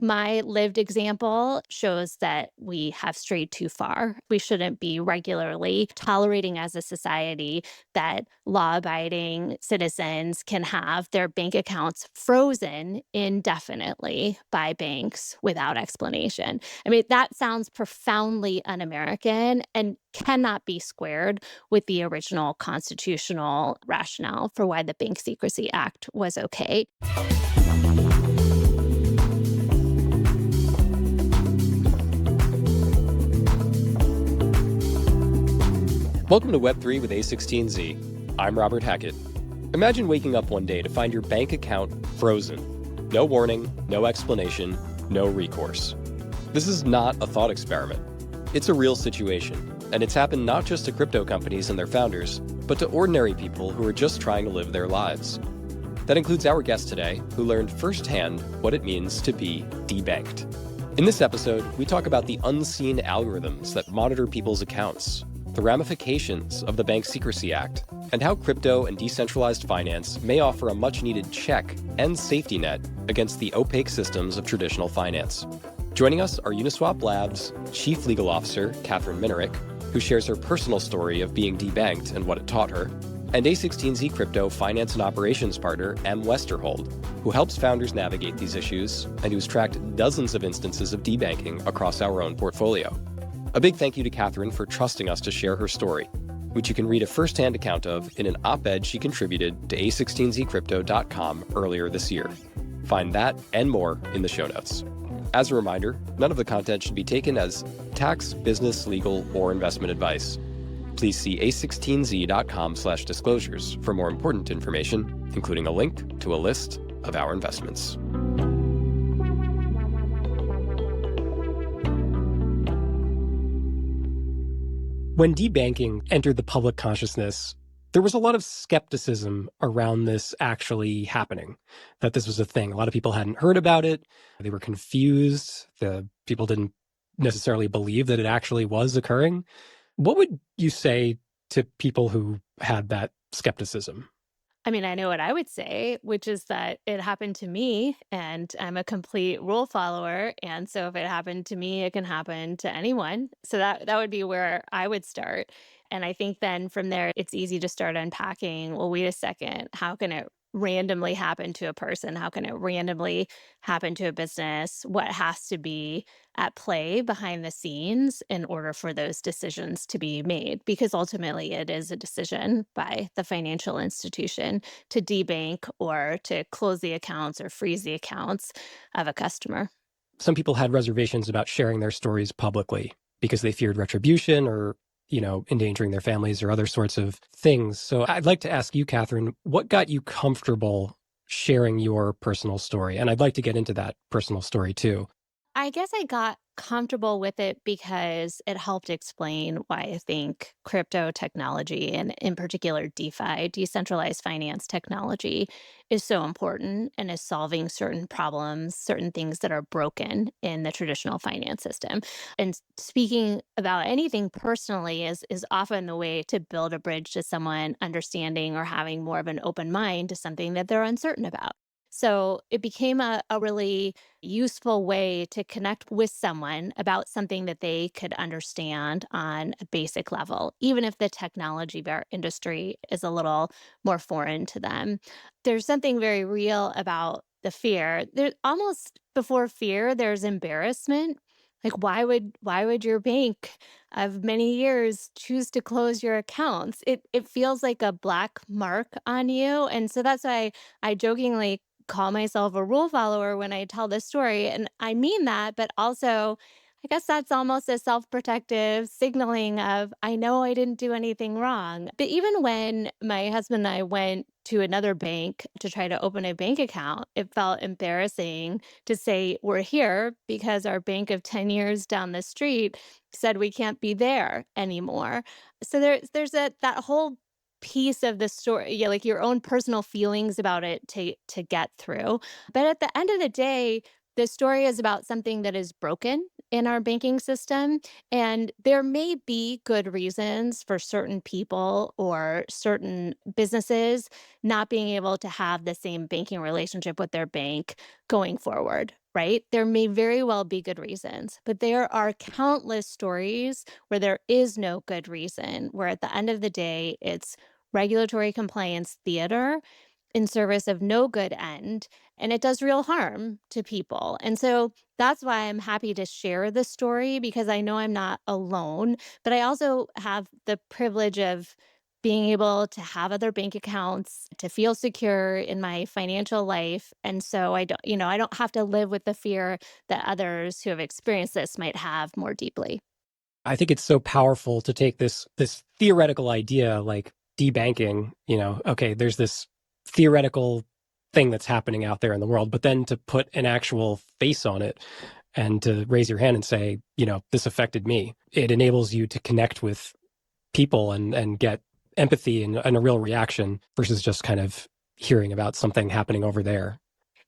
My lived example shows that we have strayed too far. We shouldn't be regularly tolerating as a society that law abiding citizens can have their bank accounts frozen indefinitely by banks without explanation. I mean, that sounds profoundly un American and cannot be squared with the original constitutional rationale for why the Bank Secrecy Act was okay. Welcome to Web3 with A16Z. I'm Robert Hackett. Imagine waking up one day to find your bank account frozen. No warning, no explanation, no recourse. This is not a thought experiment. It's a real situation, and it's happened not just to crypto companies and their founders, but to ordinary people who are just trying to live their lives. That includes our guest today, who learned firsthand what it means to be debanked. In this episode, we talk about the unseen algorithms that monitor people's accounts, the ramifications of the Bank Secrecy Act, and how crypto and decentralized finance may offer a much-needed check and safety net against the opaque systems of traditional finance. Joining us are Uniswap Labs' Chief Legal Officer, Katherine Minarik, who shares her personal story of being debanked and what it taught her, and A16Z Crypto Finance and Operations Partner, Westerhold, who helps founders navigate these issues and who's tracked dozens of instances of debanking across our own portfolio. A big thank you to Katherine for trusting us to share her story, which you can read a first-hand account of in an op-ed she contributed to a16zcrypto.com earlier this year. Find that and more in the show notes. As a reminder, none of the content should be taken as tax, business, legal, or investment advice. Please see a16z.com/disclosures for more important information, including a link to a list of our investments. When debanking entered the public consciousness, there was a lot of skepticism around this actually happening, that this was a thing. A lot of people hadn't heard about it. They were confused. The people didn't necessarily believe that it actually was occurring. What would you say to people who had that skepticism? I mean, I know what I would say, which is that it happened to me and I'm a complete rule follower. And so if it happened to me, it can happen to anyone. So that would be where I would start. And I think then from there, it's easy to start unpacking. Well, wait a second. How can it randomly happen to a person? How can it randomly happen to a business? What has to be at play behind the scenes in order for those decisions to be made? Because ultimately, it is a decision by the financial institution to debank or to close the accounts or freeze the accounts of a customer. Some people had reservations about sharing their stories publicly because they feared retribution or endangering their families or other sorts of things. So I'd like to ask you, Katherine, what got you comfortable sharing your personal story? And I'd like to get into that personal story too. I guess I got comfortable with it because it helped explain why I think crypto technology and in particular DeFi, decentralized finance technology, is so important and is solving certain problems, certain things that are broken in the traditional finance system. And speaking about anything personally is often the way to build a bridge to someone understanding or having more of an open mind to something that they're uncertain about. So it became a really useful way to connect with someone about something that they could understand on a basic level, even if the technology industry is a little more foreign to them. There's something very real about the fear. There almost before fear, there's embarrassment. Like why would your bank of many years choose to close your accounts? It feels like a black mark on you. And so that's why I jokingly call myself a rule follower when I tell this story. And I mean that, but also, I guess that's almost a self protective signaling of, I know I didn't do anything wrong. But even when my husband and I went to another bank to try to open a bank account, it felt embarrassing to say we're here because our bank of 10 years down the street said we can't be there anymore. So there's that whole piece of the story, yeah, like your own personal feelings about it to get through. But at the end of the day, the story is about something that is broken in our banking system. And there may be good reasons for certain people or certain businesses not being able to have the same banking relationship with their bank going forward, right? There may very well be good reasons, but there are countless stories where there is no good reason, where at the end of the day, it's regulatory compliance theater in service of no good end, and it does real harm to people. And so that's why I'm happy to share this story, because I know I'm not alone, but I also have the privilege of being able to have other bank accounts, to feel secure in my financial life. And so I don't have to live with the fear that others who have experienced this might have more deeply. I think it's so powerful to take this theoretical idea like debanking, okay, there's this theoretical thing that's happening out there in the world, but then to put an actual face on it and to raise your hand and say, this affected me. It enables you to connect with people and get empathy and a real reaction versus just kind of hearing about something happening over there.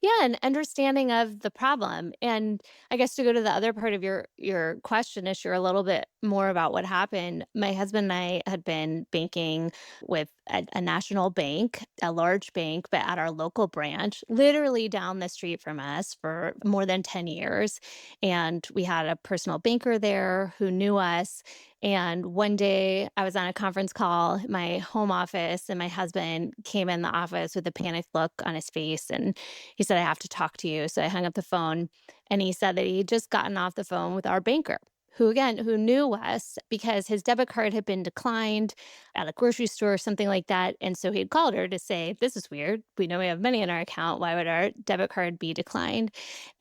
Yeah, an understanding of the problem. And I guess to go to the other part of your question, is share a little bit more about what happened. My husband and I had been banking with a national bank, a large bank, but at our local branch, literally down the street from us for more than 10 years. And we had a personal banker there who knew us. And one day I was on a conference call at my home office, and my husband came in the office with a panicked look on his face. And he said, "I have to talk to you." So I hung up the phone, and he said that he'd just gotten off the phone with our banker, who knew us because his debit card had been declined at a grocery store or something like that. And so he'd called her to say, "This is weird. We know we have money in our account. Why would our debit card be declined?"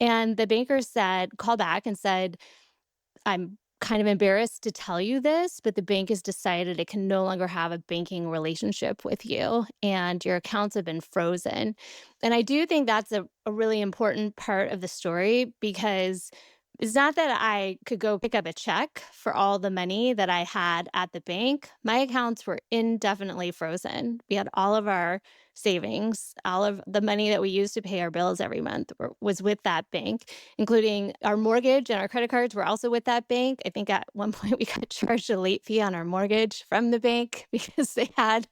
And the banker called back and said, "I'm kind of embarrassed to tell you this, but the bank has decided it can no longer have a banking relationship with you, and your accounts have been frozen." And I do think that's a really important part of the story, because it's not that I could go pick up a check for all the money that I had at the bank. My accounts were indefinitely frozen. We had all of our savings, all of the money that we used to pay our bills every month was with that bank, including our mortgage, and our credit cards were also with that bank. I think at one point we got charged a late fee on our mortgage from the bank because they had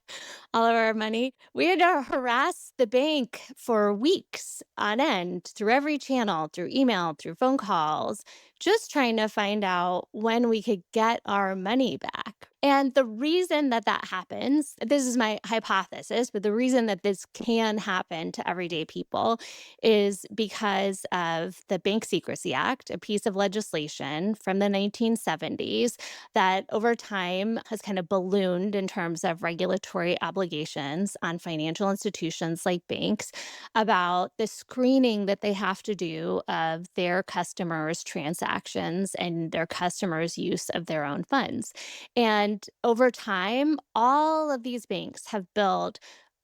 all of our money. We had to harass the bank for weeks on end through every channel, through email, through phone calls, just trying to find out when we could get our money back. And the reason that that happens, this is my hypothesis, but the reason that this can happen to everyday people is because of the Bank Secrecy Act, a piece of legislation from the 1970s that over time has kind of ballooned in terms of regulatory obligations on financial institutions like banks about the screening that they have to do of their customers' transactions and their customers' use of their own funds. And over time, all of these banks have built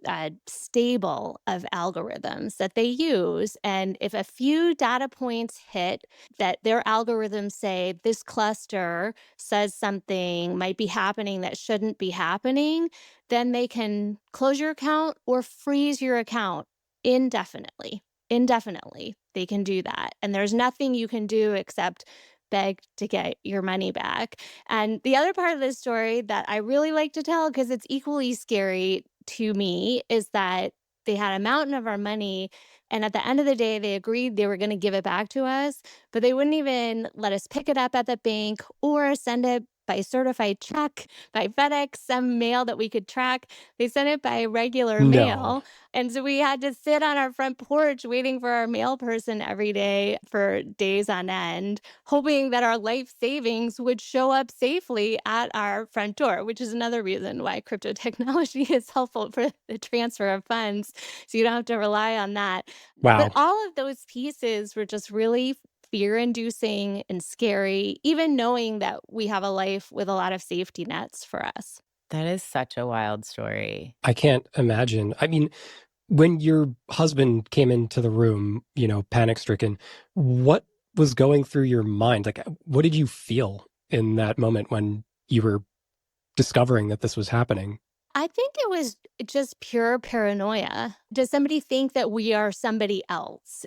a stable of algorithms that they use. And if a few data points hit that their algorithms say this cluster says something might be happening that shouldn't be happening, then they can close your account or freeze your account indefinitely. Indefinitely, they can do that. And there's nothing you can do except beg to get your money back. And the other part of this story that I really like to tell, because it's equally scary to me, is that they had a mountain of our money. And at the end of the day, they agreed they were going to give it back to us, but they wouldn't even let us pick it up at the bank or send it by certified check, by FedEx, some mail that we could track. They sent it by regular No. mail. And so we had to sit on our front porch waiting for our mail person every day for days on end, hoping that our life savings would show up safely at our front door, which is another reason why crypto technology is helpful for the transfer of funds. So you don't have to rely on that. But Wow. all of those pieces were just really fear inducing and scary, even knowing that we have a life with a lot of safety nets for us. That is such a wild story. I can't imagine. I mean, when your husband came into the room, panic stricken, what was going through your mind? Like, what did you feel in that moment when you were discovering that this was happening? I think it was just pure paranoia. Does somebody think that we are somebody else?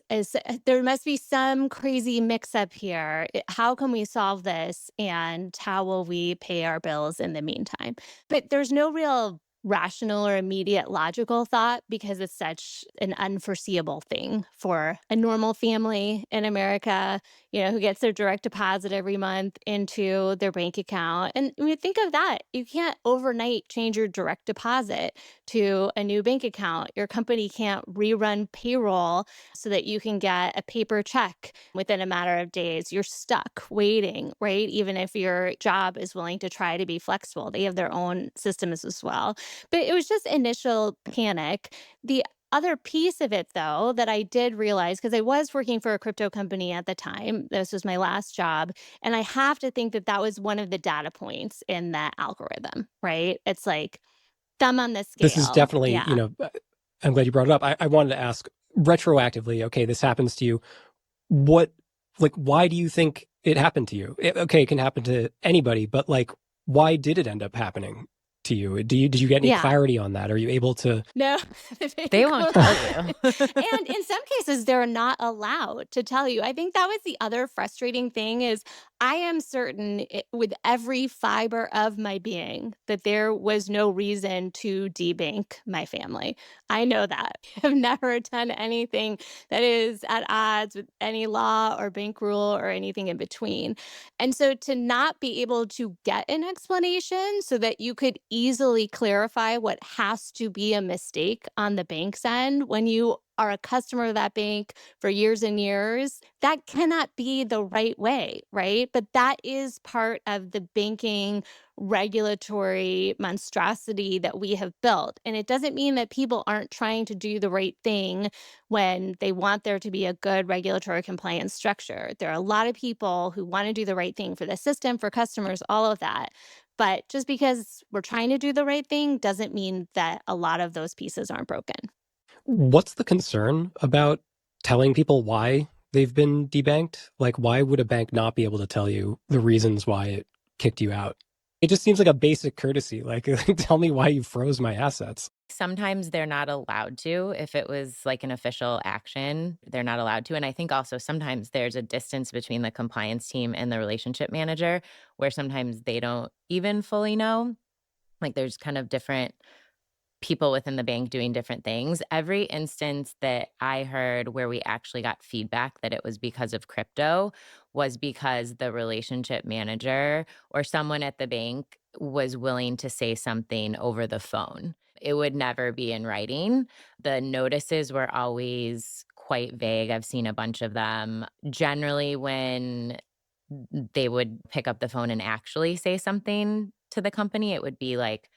There must be some crazy mix up here. How can we solve this? And how will we pay our bills in the meantime? But there's no real rational or immediate logical thought because it's such an unforeseeable thing for a normal family in America, who gets their direct deposit every month into their bank account. And when you think of that, you can't overnight change your direct deposit to a new bank account. Your company can't rerun payroll so that you can get a paper check within a matter of days. You're stuck waiting, right? Even if your job is willing to try to be flexible, they have their own systems as well. But it was just initial panic. The other piece of it, though, that I did realize, because I was working for a crypto company at the time, this was my last job. And I have to think that that was one of the data points in that algorithm, right? It's like thumb on the This is scale. definitely, Yeah. I'm glad you brought it up. I wanted to ask retroactively, okay, this happens to you. What, like, why do you think it happened to you? Okay, it can happen to anybody, but like, why did it end up happening to you? Did you get any Yeah. clarity on that? Are you able to? No, They they won't will tell not. you. And in some cases, they're not allowed to tell you. I think that was the other frustrating thing is I am certain with every fiber of my being that there was no reason to debank my family. I know that. I've never done anything that is at odds with any law or bank rule or anything in between. And so to not be able to get an explanation so that you could easily clarify what has to be a mistake on the bank's end when you are a customer of that bank for years and years, that cannot be the right way, right? But that is part of the banking regulatory monstrosity that we have built. And it doesn't mean that people aren't trying to do the right thing when they want there to be a good regulatory compliance structure. There are a lot of people who want to do the right thing for the system, for customers, all of that. But just because we're trying to do the right thing doesn't mean that a lot of those pieces aren't broken. What's the concern about telling people why they've been debanked? Like, why would a bank not be able to tell you the reasons why it kicked you out? It just seems like a basic courtesy. Like, tell me why you froze my assets. Sometimes they're not allowed to. If it was like an official action, they're not allowed to. And I think also sometimes there's a distance between the compliance team and the relationship manager where sometimes they don't even fully know. Like there's kind of different people within the bank doing different things. Every instance that I heard where we actually got feedback that it was because of crypto was because the relationship manager or someone at the bank was willing to say something over the phone. It would never be in writing. The notices were always quite vague. I've seen a bunch of them. Generally, when they would pick up the phone and actually say something to the company, it would be like,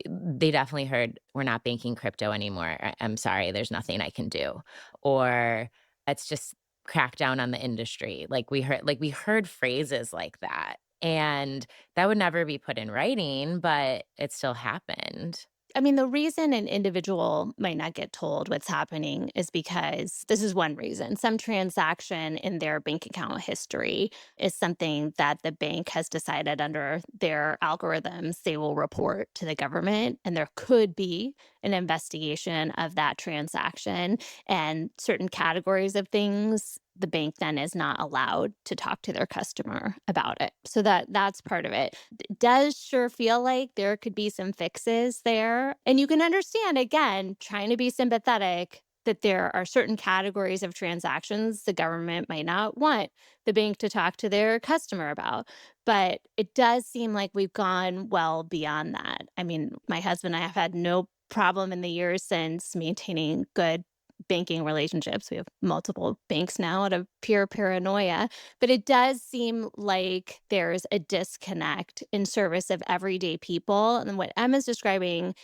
they definitely heard, "We're not banking crypto anymore. I'm sorry, there's nothing I can do." Or, "Let's just crack down on the industry." We heard phrases like that, and that would never be put in writing, but it still happened. I mean, the reason an individual might not get told what's happening is because this is one reason. Some transaction in their bank account history is something that the bank has decided under their algorithms they will report to the government. And there could be an investigation of that transaction and certain categories of things. The bank then is not allowed to talk to their customer about it. So that's part of it. Does sure feel like there could be some fixes there. And you can understand, again, trying to be sympathetic, that there are certain categories of transactions the government might not want the bank to talk to their customer about. But it does seem like we've gone well beyond that. I mean, my husband and I have had no problem in the years since maintaining good banking relationships. We have multiple banks now out of pure paranoia, but it does seem like there's a disconnect in service of everyday people. And what Emma's describing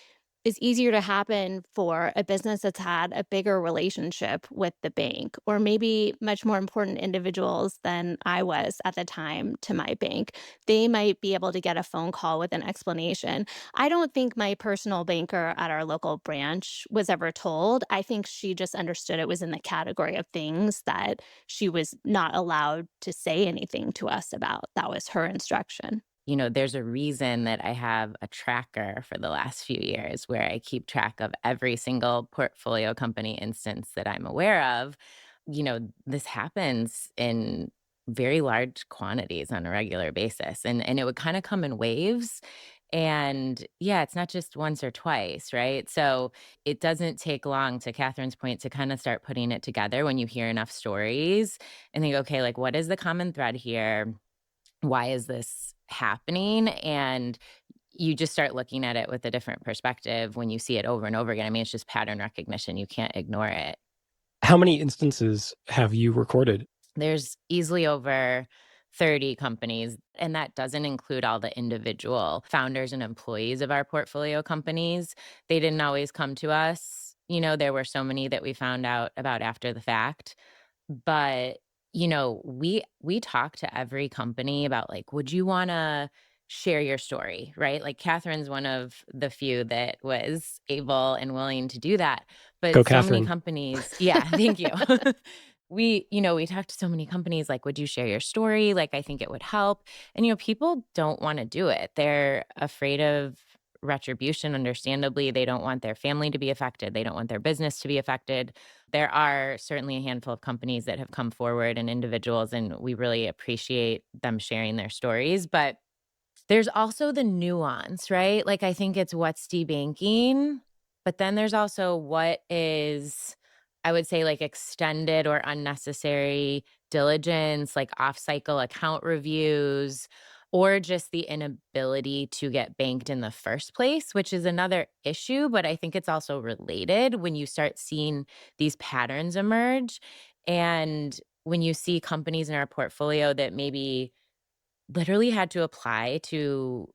is easier to happen for a business that's had a bigger relationship with the bank, or maybe much more important individuals than I was at the time to my bank. They might be able to get a phone call with an explanation. I don't think my personal banker at our local branch was ever told. I think she just understood it was in the category of things that she was not allowed to say anything to us about. That was her instruction. there's a reason that I have a tracker for the last few years where I keep track of every single portfolio company instance that I'm aware of. This happens in very large quantities on a regular basis, and it would kind of come in waves. And yeah, it's not just once or twice, right? So it doesn't take long, to Catherine's point, to kind of start putting it together when you hear enough stories and think, okay, like, what is the common thread here? Why is this happening? And you just start looking at it with a different perspective when you see it over and over again. I mean, it's just pattern recognition. You can't ignore it. How many instances have you recorded? There's easily over 30 companies, and that doesn't include all the individual founders and employees of our portfolio companies. They didn't always come to us. There were so many that we found out about after the fact. But, we talk to every company about, like, would you wanna share your story, right? Like, Catherine's one of the few that was able and willing to do that, Go, but so many Catherine. companies. Yeah, thank you. We talked to so many companies, like, "Would you share your story? Like, I think it would help." And, people don't wanna do it. They're afraid of retribution, understandably. They don't want their family to be affected. They don't want their business to be affected. There are certainly a handful of companies that have come forward and individuals, and we really appreciate them sharing their stories. But there's also the nuance, right? Like, I think it's what's debanking, but then there's also what is, I would say, like, extended or unnecessary diligence, like off-cycle account reviews, or just the inability to get banked in the first place, which is another issue. But I think it's also related when you start seeing these patterns emerge. And when you see companies in our portfolio that maybe literally had to apply to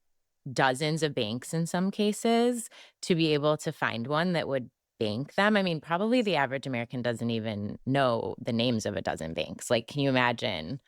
dozens of banks in some cases to be able to find one that would bank them. I mean, probably the average American doesn't even know the names of a dozen banks. Like, can you imagine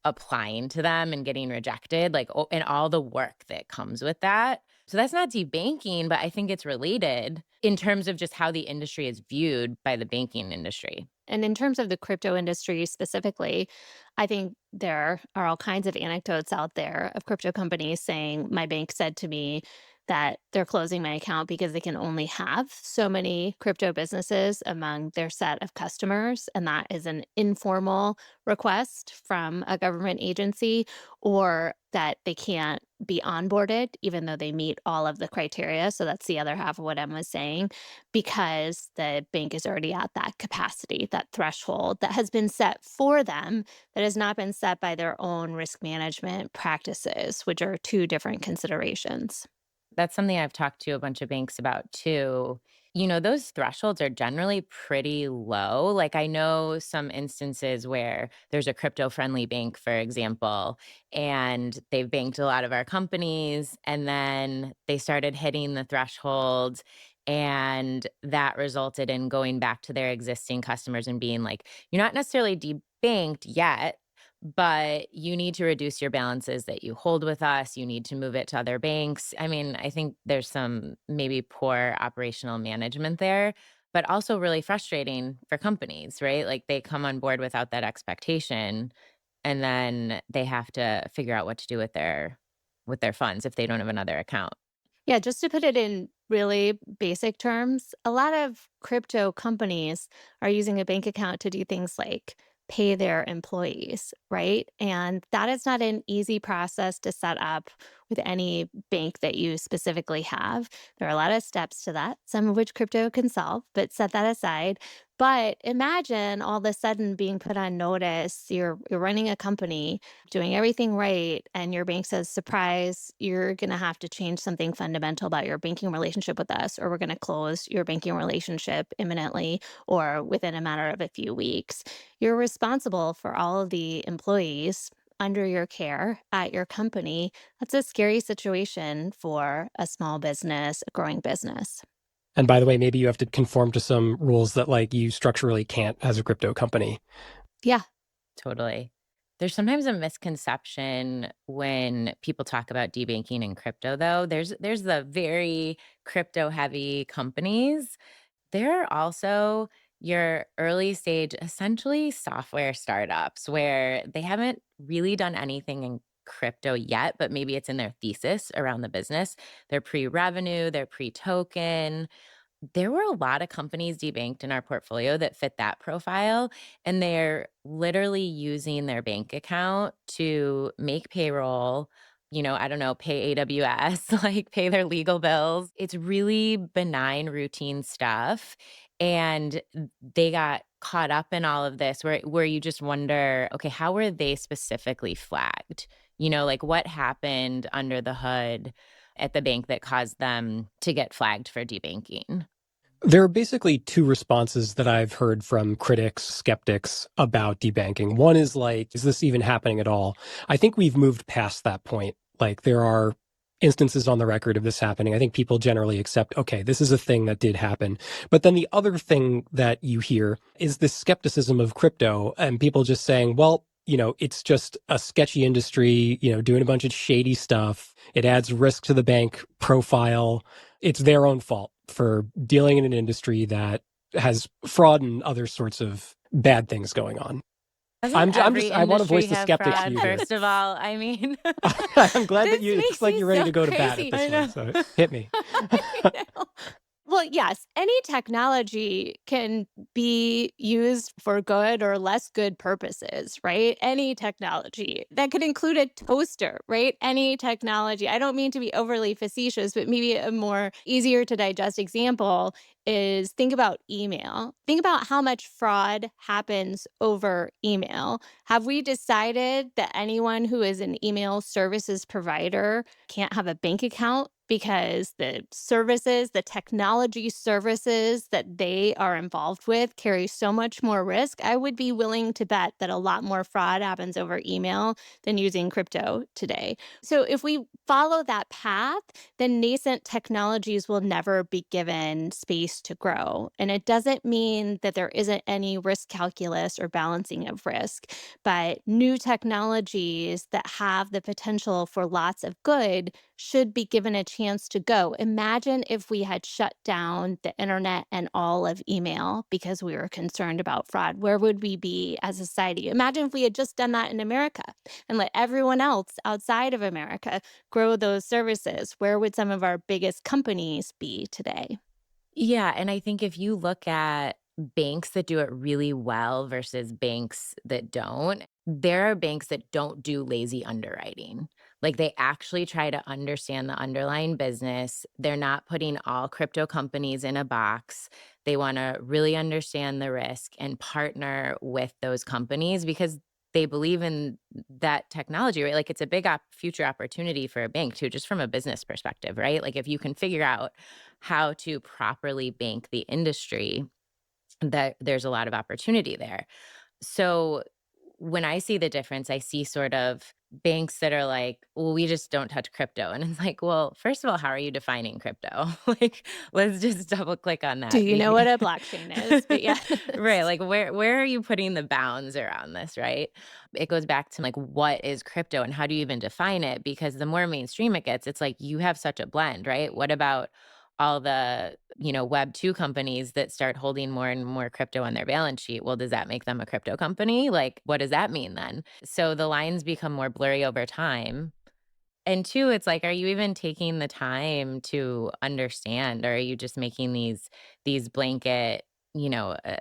applying to them and getting rejected? Like, and all the work that comes with that. So that's not debanking, but I think it's related in terms of just how the industry is viewed by the banking industry. And in terms of the crypto industry specifically, I think there are all kinds of anecdotes out there of crypto companies saying, my bank said to me that they're closing my account because they can only have so many crypto businesses among their set of customers. And that is an informal request from a government agency, or that they can't be onboarded, even though they meet all of the criteria. So that's the other half of what Emma's saying, because the bank is already at that capacity, that threshold that has been set for them, that has not been set by their own risk management practices, which are two different considerations. That's something I've talked to a bunch of banks about too. Those thresholds are generally pretty low. Like, I know some instances where there's a crypto friendly bank, for example, and they've banked a lot of our companies, and then they started hitting the threshold. And that resulted in going back to their existing customers and being like, you're not necessarily debanked yet, but you need to reduce your balances that you hold with us. You need to move it to other banks. I mean, I think there's some maybe poor operational management there, but also really frustrating for companies, right? Like, they come on board without that expectation, and then they have to figure out what to do with their funds if they don't have another account. Yeah, just to put it in really basic terms, a lot of crypto companies are using a bank account to do things like pay their employees, right? And that is not an easy process to set up with any bank that you specifically have. There are a lot of steps to that, some of which crypto can solve, but set that aside. But imagine all of a sudden being put on notice. You're running a company, doing everything right, and your bank says, surprise, you're going to have to change something fundamental about your banking relationship with us, or we're going to close your banking relationship imminently or within a matter of a few weeks. You're responsible for all of the employees under your care at your company. That's a scary situation for a small business, a growing business. And by the way, maybe you have to conform to some rules that like you structurally can't as a crypto company. Yeah. Totally. There's sometimes a misconception when people talk about debanking and crypto, though. There's the very crypto heavy companies. There are also your early stage, essentially software startups where they haven't really done anything in crypto yet, but maybe it's in their thesis around the business. They're pre-revenue, they're pre-token. There were a lot of companies debanked in our portfolio that fit that profile, and they're literally using their bank account to make payroll, I don't know, pay AWS, like pay their legal bills. It's really benign, routine stuff. And they got caught up in all of this where you just wonder, okay, how were they specifically flagged? Like what happened under the hood at the bank that caused them to get flagged for debanking? There are basically two responses that I've heard from critics, skeptics about debanking. One is like, is this even happening at all? I think we've moved past that point. Like, there are instances on the record of this happening. I think people generally accept, okay, this is a thing that did happen. But then the other thing that you hear is this skepticism of crypto and people just saying, well, it's just a sketchy industry, doing a bunch of shady stuff. It adds risk to the bank profile. It's their own fault for dealing in an industry that has fraud and other sorts of bad things going on. Doesn't every I want to voice industry the have skeptics fraud, view here. first of all? I mean, I'm glad that this it's makes like me you're ready so to go to bat at crazy. this I one. know. So hit me. I know. Well, yes, any technology can be used for good or less good purposes, right? Any technology that could include a toaster, right? Any technology. I don't mean to be overly facetious, but maybe a more easier to digest example is think about email. Think about how much fraud happens over email. Have we decided that anyone who is an email services provider can't have a bank account because the services, the technology services that they are involved with carry so much more risk? I would be willing to bet that a lot more fraud happens over email than using crypto today. So if we follow that path, then nascent technologies will never be given space to grow. And it doesn't mean that there isn't any risk calculus or balancing of risk, but new technologies that have the potential for lots of good should be given a chance to go. Imagine if we had shut down the internet and all of email because we were concerned about fraud. Where would we be as a society? Imagine if we had just done that in America and let everyone else outside of America grow those services. Where would some of our biggest companies be today? Yeah, and I think if you look at banks that do it really well versus banks that don't, there are banks that don't do lazy underwriting. Like they actually try to understand the underlying business. They're not putting all crypto companies in a box. They want to really understand the risk and partner with those companies because they believe in that technology, right? Like it's a big future opportunity for a bank too, just from a business perspective, right? Like if you can figure out how to properly bank the industry, that there's a lot of opportunity there. So when I see the difference, I see sort of banks that are like, well, we just don't touch crypto. And it's like, well, first of all, how are you defining crypto? Like, let's just double click on Do that. you know what a blockchain is? But yes. Right. Like where are you putting the bounds around this, right? It goes back to like what is crypto and how do you even define it? Because the more mainstream it gets, it's like you have such a blend, right? What about all the, web 2 companies that start holding more and more crypto on their balance sheet? Well, does that make them a crypto company? Like what does that mean then? So the lines become more blurry over time. And two, it's like, are you even taking the time to understand, or are you just making these blanket,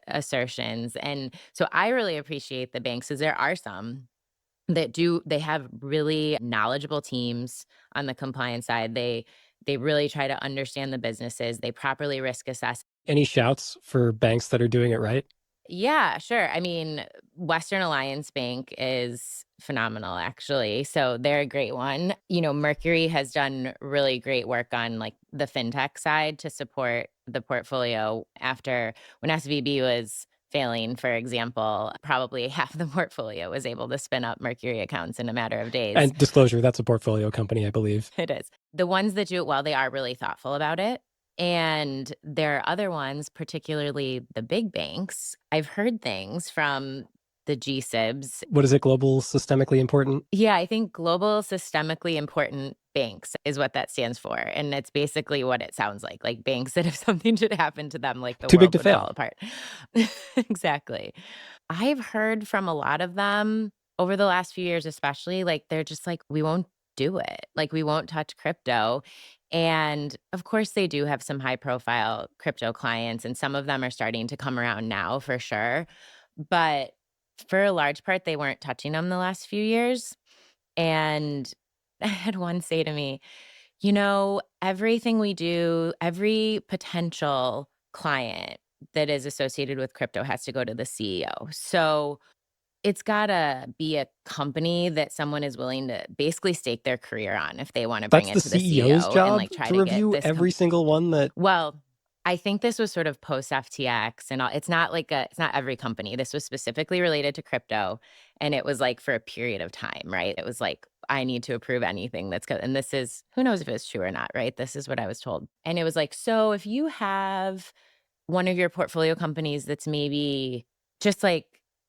assertions? And so I really appreciate the banks, because there are some that they have really knowledgeable teams on the compliance side. They really try to understand the businesses. They properly risk assess. Any shouts for banks that are doing it right? Yeah, sure. I mean, Western Alliance Bank is phenomenal, actually. So they're a great one. Mercury has done really great work on like the fintech side to support the portfolio after when SVB was failing, for example, probably half the portfolio was able to spin up Mercury accounts in a matter of days. And disclosure, that's a portfolio company, I believe. It is. The ones that do it well, they are really thoughtful about it. And there are other ones, particularly the big banks. I've heard things from the GSIBs. What is it? Global systemically important? Yeah, I think global systemically important banks is what that stands for. And it's basically what it sounds like banks that if something should happen to them, like the Too big world to would fall fail. apart. Exactly. I've heard from a lot of them over the last few years especially, like, they're just like, "We won't do it." Like, we won't touch crypto. And, of course, they do have some high profile crypto clients, and some of them are starting to come around now for sure. But for a large part, they weren't touching them the last few years. And I had one say to me, everything we do, every potential client that is associated with crypto has to go to the CEO. So it's gotta be a company that someone is willing to basically stake their career on if they wanna bring That's it the to the CEO's CEO and, job like, try to to get review this every single one that well, I think this was sort of post FTX and all it's not every company. This was specifically related to crypto, and it was, like, for a period of time, right? It was like, I need to approve anything that's go and this is who knows if it's true or not, right? This is what I was told. And it was like, "So if you have one of your portfolio companies that's maybe just like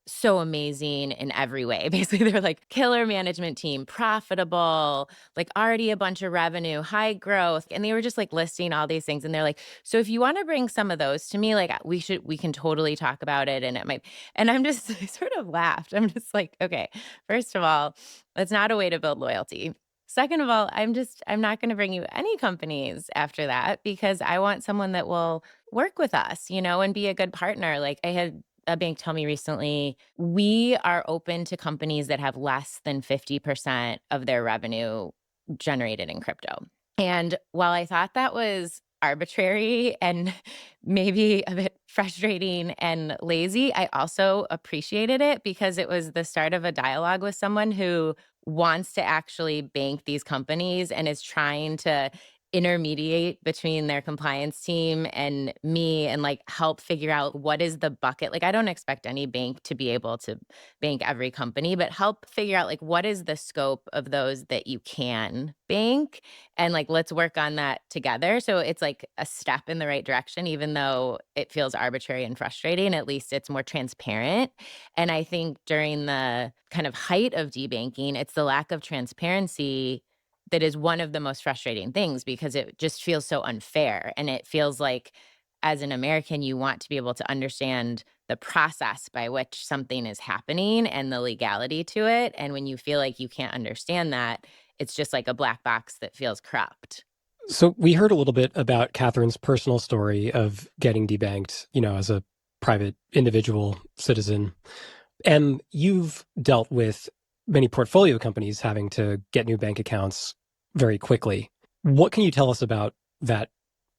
so amazing in every way." Basically, they're like killer management team, profitable, like already a bunch of revenue, high growth. And they were just like listing all these things. And they're like, "So if you want to bring some of those to me, like we can totally talk about it." And it might, and I'm just I sort of laughed. I'm just like, okay, first of all, that's not a way to build loyalty. Second of all, I'm not going to bring you any companies after that because I want someone that will work with us, and be a good partner. Like I had a bank tell me recently, we are open to companies that have less than 50% of their revenue generated in crypto. And while I thought that was arbitrary and maybe a bit frustrating and lazy, I also appreciated it because it was the start of a dialogue with someone who wants to actually bank these companies and is trying to intermediate between their compliance team and me and like help figure out what is the bucket. Like I don't expect any bank to be able to bank every company, but help figure out like what is the scope of those that you can bank and like let's work on that together. So it's like a step in the right direction even though it feels arbitrary and frustrating. At least it's more transparent. And I think during the kind of height of debanking, it's the lack of transparency that is one of the most frustrating things because it just feels so unfair. And it feels like, as an American, you want to be able to understand the process by which something is happening and the legality to it. And when you feel like you can't understand that, it's just like a black box that feels corrupt. So we heard a little bit about Catherine's personal story of getting debanked, as a private individual citizen. And you've dealt with many portfolio companies having to get new bank accounts very quickly. What can you tell us about that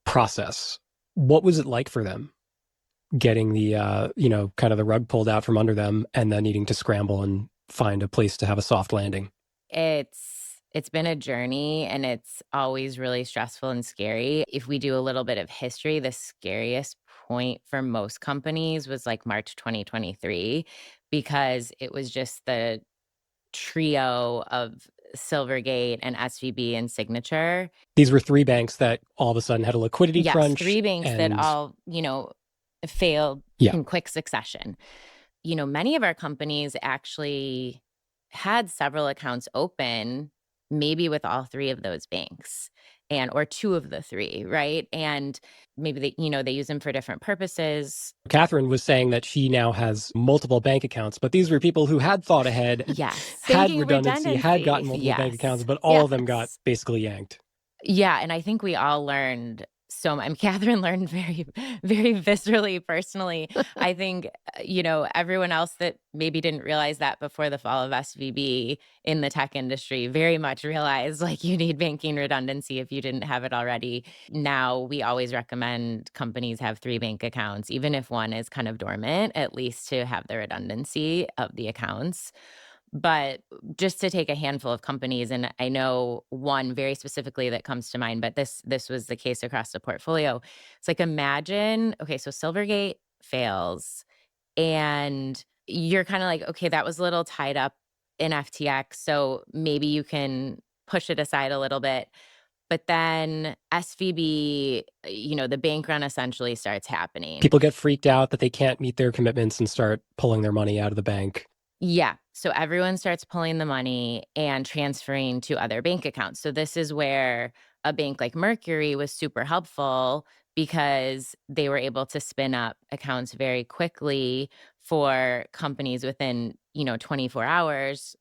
process? What was it like for them getting the, kind of the rug pulled out from under them and then needing to scramble and find a place to have a soft landing? It's been a journey and it's always really stressful and scary. If we do a little bit of history, the scariest point for most companies was like March 2023 because it was just the trio of Silvergate and SVB and Signature. These were three banks that all of a sudden had a liquidity Yes, crunch 3 banks that and all, failed yeah, in quick succession. Many of our companies actually had several accounts open, maybe with all 3 of those banks and or 2 of the 3, right? And maybe they use them for different purposes. Katherine was saying that she now has multiple bank accounts, but these were people who had thought ahead, Yes, had banking redundancy, had redundancy. gotten multiple bank accounts, Yes. but all of them got Yes. basically yanked. Yeah, and I think we all learned so much. I mean, Catherine learned very, very viscerally, personally. I think, everyone else that maybe didn't realize that before the fall of SVB in the tech industry very much realized like you need banking redundancy if you didn't have it already. Now we always recommend companies have 3 bank accounts, even if one is kind of dormant, at least to have the redundancy of the accounts. But just to take a handful of companies, and I know one very specifically that comes to mind, but this was the case across the portfolio. It's like imagine, okay, so Silvergate fails, and you're kind of like, okay, that was a little tied up in FTX, so maybe you can push it aside a little bit. But then SVB, the bank run essentially starts happening. People get freaked out that they can't meet their commitments and start pulling their money out of the bank. Yeah. So everyone starts pulling the money and transferring to other bank accounts. So this is where a bank like Mercury was super helpful because they were able to spin up accounts very quickly for companies within, 24 hours,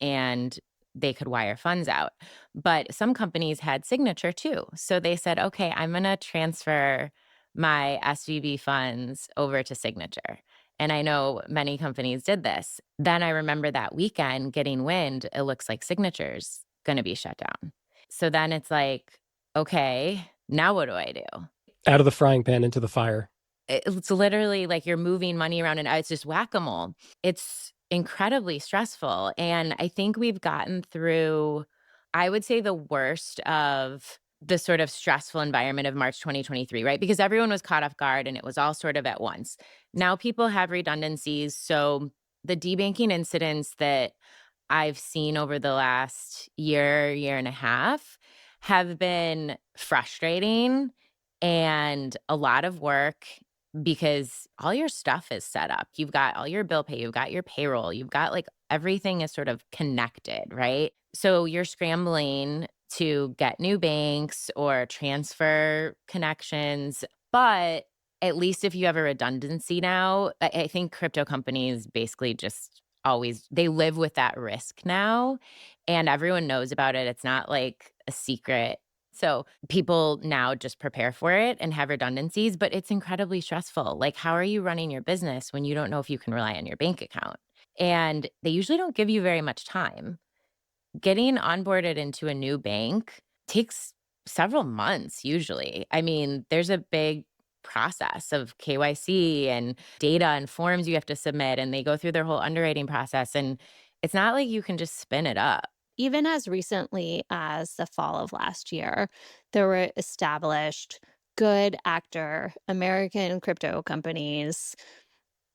and they could wire funds out. But some companies had signature too. So they said, okay, I'm going to transfer my SVB funds over to signature. And I know many companies did this. Then I remember that weekend getting wind, it looks like signature's going to be shut down. So then it's like, okay, now what do I do? Out of the frying pan into the fire. It's literally like you're moving money around and it's just whack-a-mole. It's incredibly stressful, and I think we've gotten through, I would say, the worst of the sort of stressful environment of March 2023, right? Because everyone was caught off guard and it was all sort of at once. Now people have redundancies, so the debanking incidents that I've seen over the last year, year and a half have been frustrating and a lot of work because all your stuff is set up. You've got all your bill pay, you've got your payroll, you've got like everything is sort of connected, right? So you're scrambling to get new banks or transfer connections. But at least if you have a redundancy now, I think crypto companies basically just always they live with that risk now and everyone knows about it. It's not like a secret. So people now just prepare for it and have redundancies, but it's incredibly stressful. Like, how are you running your business when you don't know if you can rely on your bank account? And they usually don't give you very much time. Getting onboarded into a new bank takes several months usually. I mean, there's a big process of KYC and data and forms you have to submit, and they go through their whole underwriting process. And it's not like you can just spin it up. Even as recently as the fall of last year, there were established good actor American crypto companies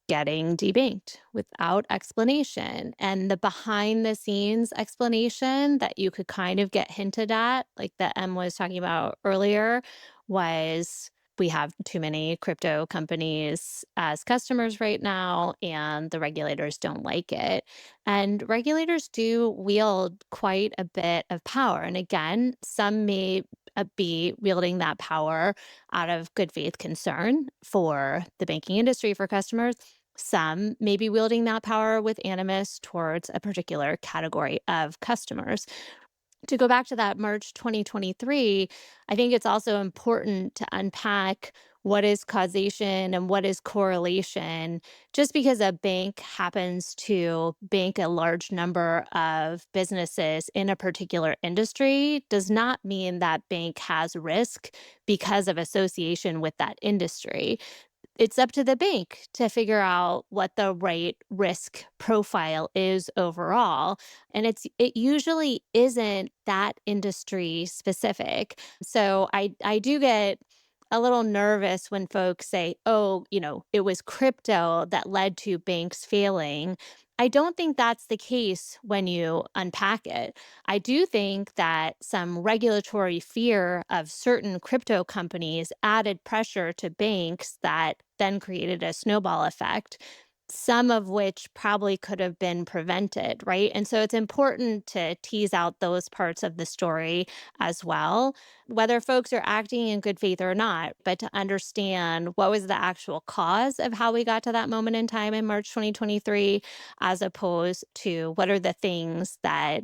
getting debanked without explanation. And the behind the scenes explanation that you could kind of get hinted at, like that Em was talking about earlier, was we have too many crypto companies as customers right now, and the regulators don't like it. And regulators do wield quite a bit of power. And again, some may be wielding that power out of good faith concern for the banking industry, for customers. Some may be wielding that power with animus towards a particular category of customers. To go back to that March 2023, I think it's also important to unpack what is causation and what is correlation. Just because a bank happens to bank a large number of businesses in a particular industry does not mean that bank has risk because of association with that industry. It's up to the bank to figure out what the right risk profile is overall, and it usually isn't that industry specific. So I do get a little nervous when folks say, "Oh, it was crypto that led to banks failing." I don't think that's the case when you unpack it. I do think that some regulatory fear of certain crypto companies added pressure to banks that then created a snowball effect, some of which probably could have been prevented, right? And so it's important to tease out those parts of the story as well, whether folks are acting in good faith or not, but to understand what was the actual cause of how we got to that moment in time in March 2023, as opposed to what are the things that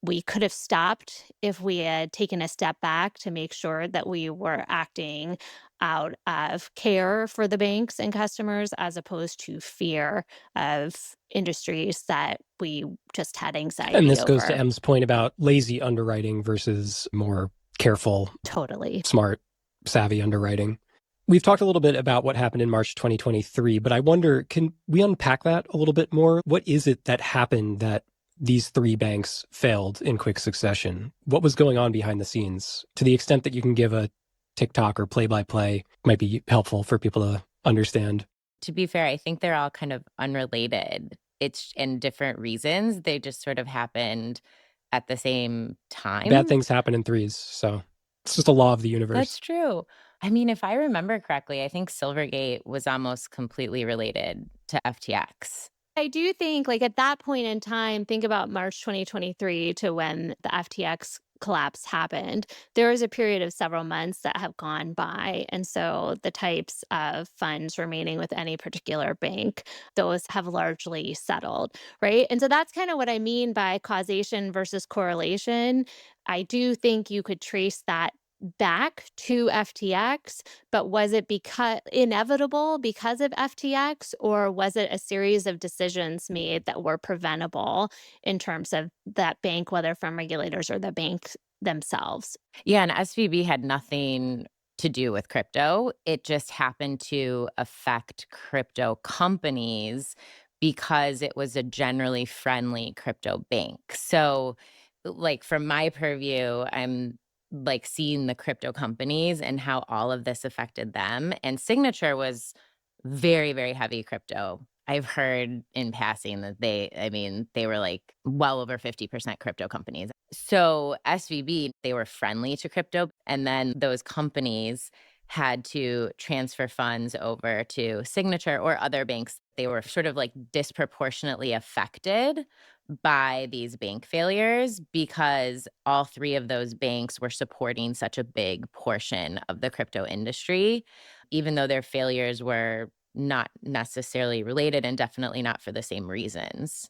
we could have stopped if we had taken a step back to make sure that we were acting out of care for the banks and customers as opposed to fear of industries that we just had And anxiety this goes to over. M's point about lazy underwriting versus more careful, Totally. smart, savvy underwriting. We've talked a little bit about what happened in March 2023, but I wonder, can we unpack that a little bit more? What is it that happened that these three banks failed in quick succession? What was going on behind the scenes? To the extent that you can give a TikTok or play-by-play might be helpful for people to understand. To be fair, I think they're all kind of unrelated. It's in different reasons. They just sort of happened at the same Bad time. things happen in threes, so it's just a law of the That's universe. true. I mean, if I remember correctly, I think Silvergate was almost completely related to FTX. I do think, like, at that point in time, think about March 2023 to when the FTX collapse happened, there was a period of several months that have gone by. And so the types of funds remaining with any particular bank, those have largely settled, right? And so that's kind of what I mean by causation versus correlation. I do think you could trace that back to FTX, but was it because inevitable because of FTX, or was it a series of decisions made that were preventable in terms of that bank, whether from regulators or the bank themselves? Yeah, and SVB had nothing to do with crypto. It just happened to affect crypto companies because it was a generally friendly crypto bank. So, like, from my purview, I'm like seeing the crypto companies and how all of this affected them. And Signature was very, very heavy crypto. I've heard in passing that I mean, they were like well over 50% crypto companies. So SVB, they were friendly to crypto. And then those companies had to transfer funds over to Signature or other banks. They were sort of like disproportionately affected by these bank failures because all three of those banks were supporting such a big portion of the crypto industry, even though their failures were not necessarily related and definitely not for the same reasons.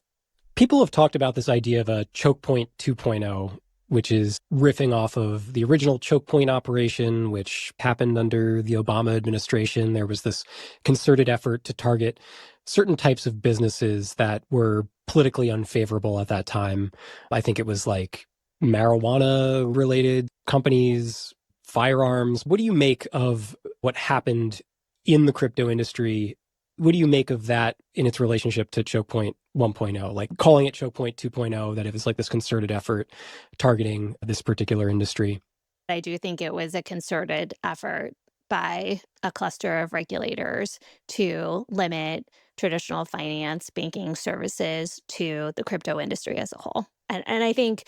People have talked about this idea of a Chokepoint 2.0, which is riffing off of the original Chokepoint operation, which happened under the Obama administration. There was this concerted effort to target certain types of businesses that were politically unfavorable at that time. I think it was like marijuana related companies, firearms. What do you make of what happened in the crypto industry? What do you make of that in its relationship to Chokepoint 1.0? Like calling it Chokepoint 2.0, that it was like this concerted effort targeting this particular industry. I do think it was a concerted effort by a cluster of regulators to limit traditional finance banking services to the crypto industry as a whole. And I think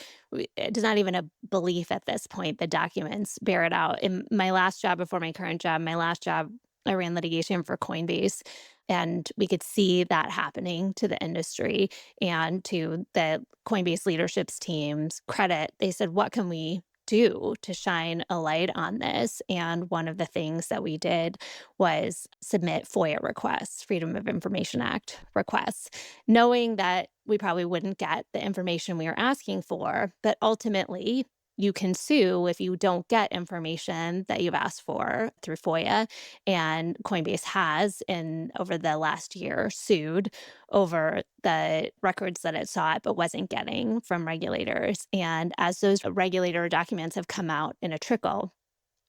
it's not even a belief at this point. The documents bear it out. In my last job before my current job, my last job, I ran litigation for Coinbase. And we could see that happening to the industry, and to the Coinbase leadership's team's credit. They said, what can we do to shine a light on this? And one of the things that we did was submit FOIA requests, Freedom of Information Act requests, knowing that we probably wouldn't get the information we were asking for. But ultimately, you can sue if you don't get information that you've asked for through FOIA. And Coinbase has, in over the last year, sued over the records that it sought but wasn't getting from regulators. And as those regulator documents have come out in a trickle,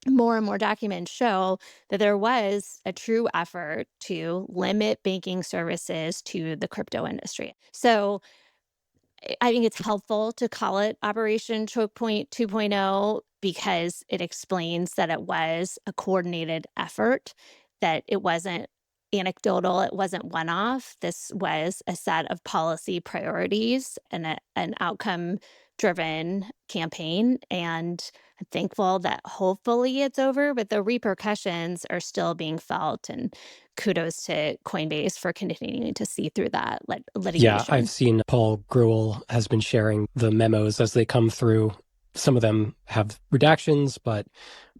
more and more documents show that there was a true effort to limit banking services to the crypto industry. So I think it's helpful to call it Operation Choke Point 2.0 because it explains that it was a coordinated effort, that it wasn't anecdotal, it wasn't one off. This was a set of policy priorities and an outcome driven campaign. And I'm thankful that hopefully it's over, but the repercussions are still being felt. And kudos to Coinbase for continuing to see through that Yeah, I've litigation. seen Paul Grewal has been sharing the memos as they come through. Some of them have redactions, but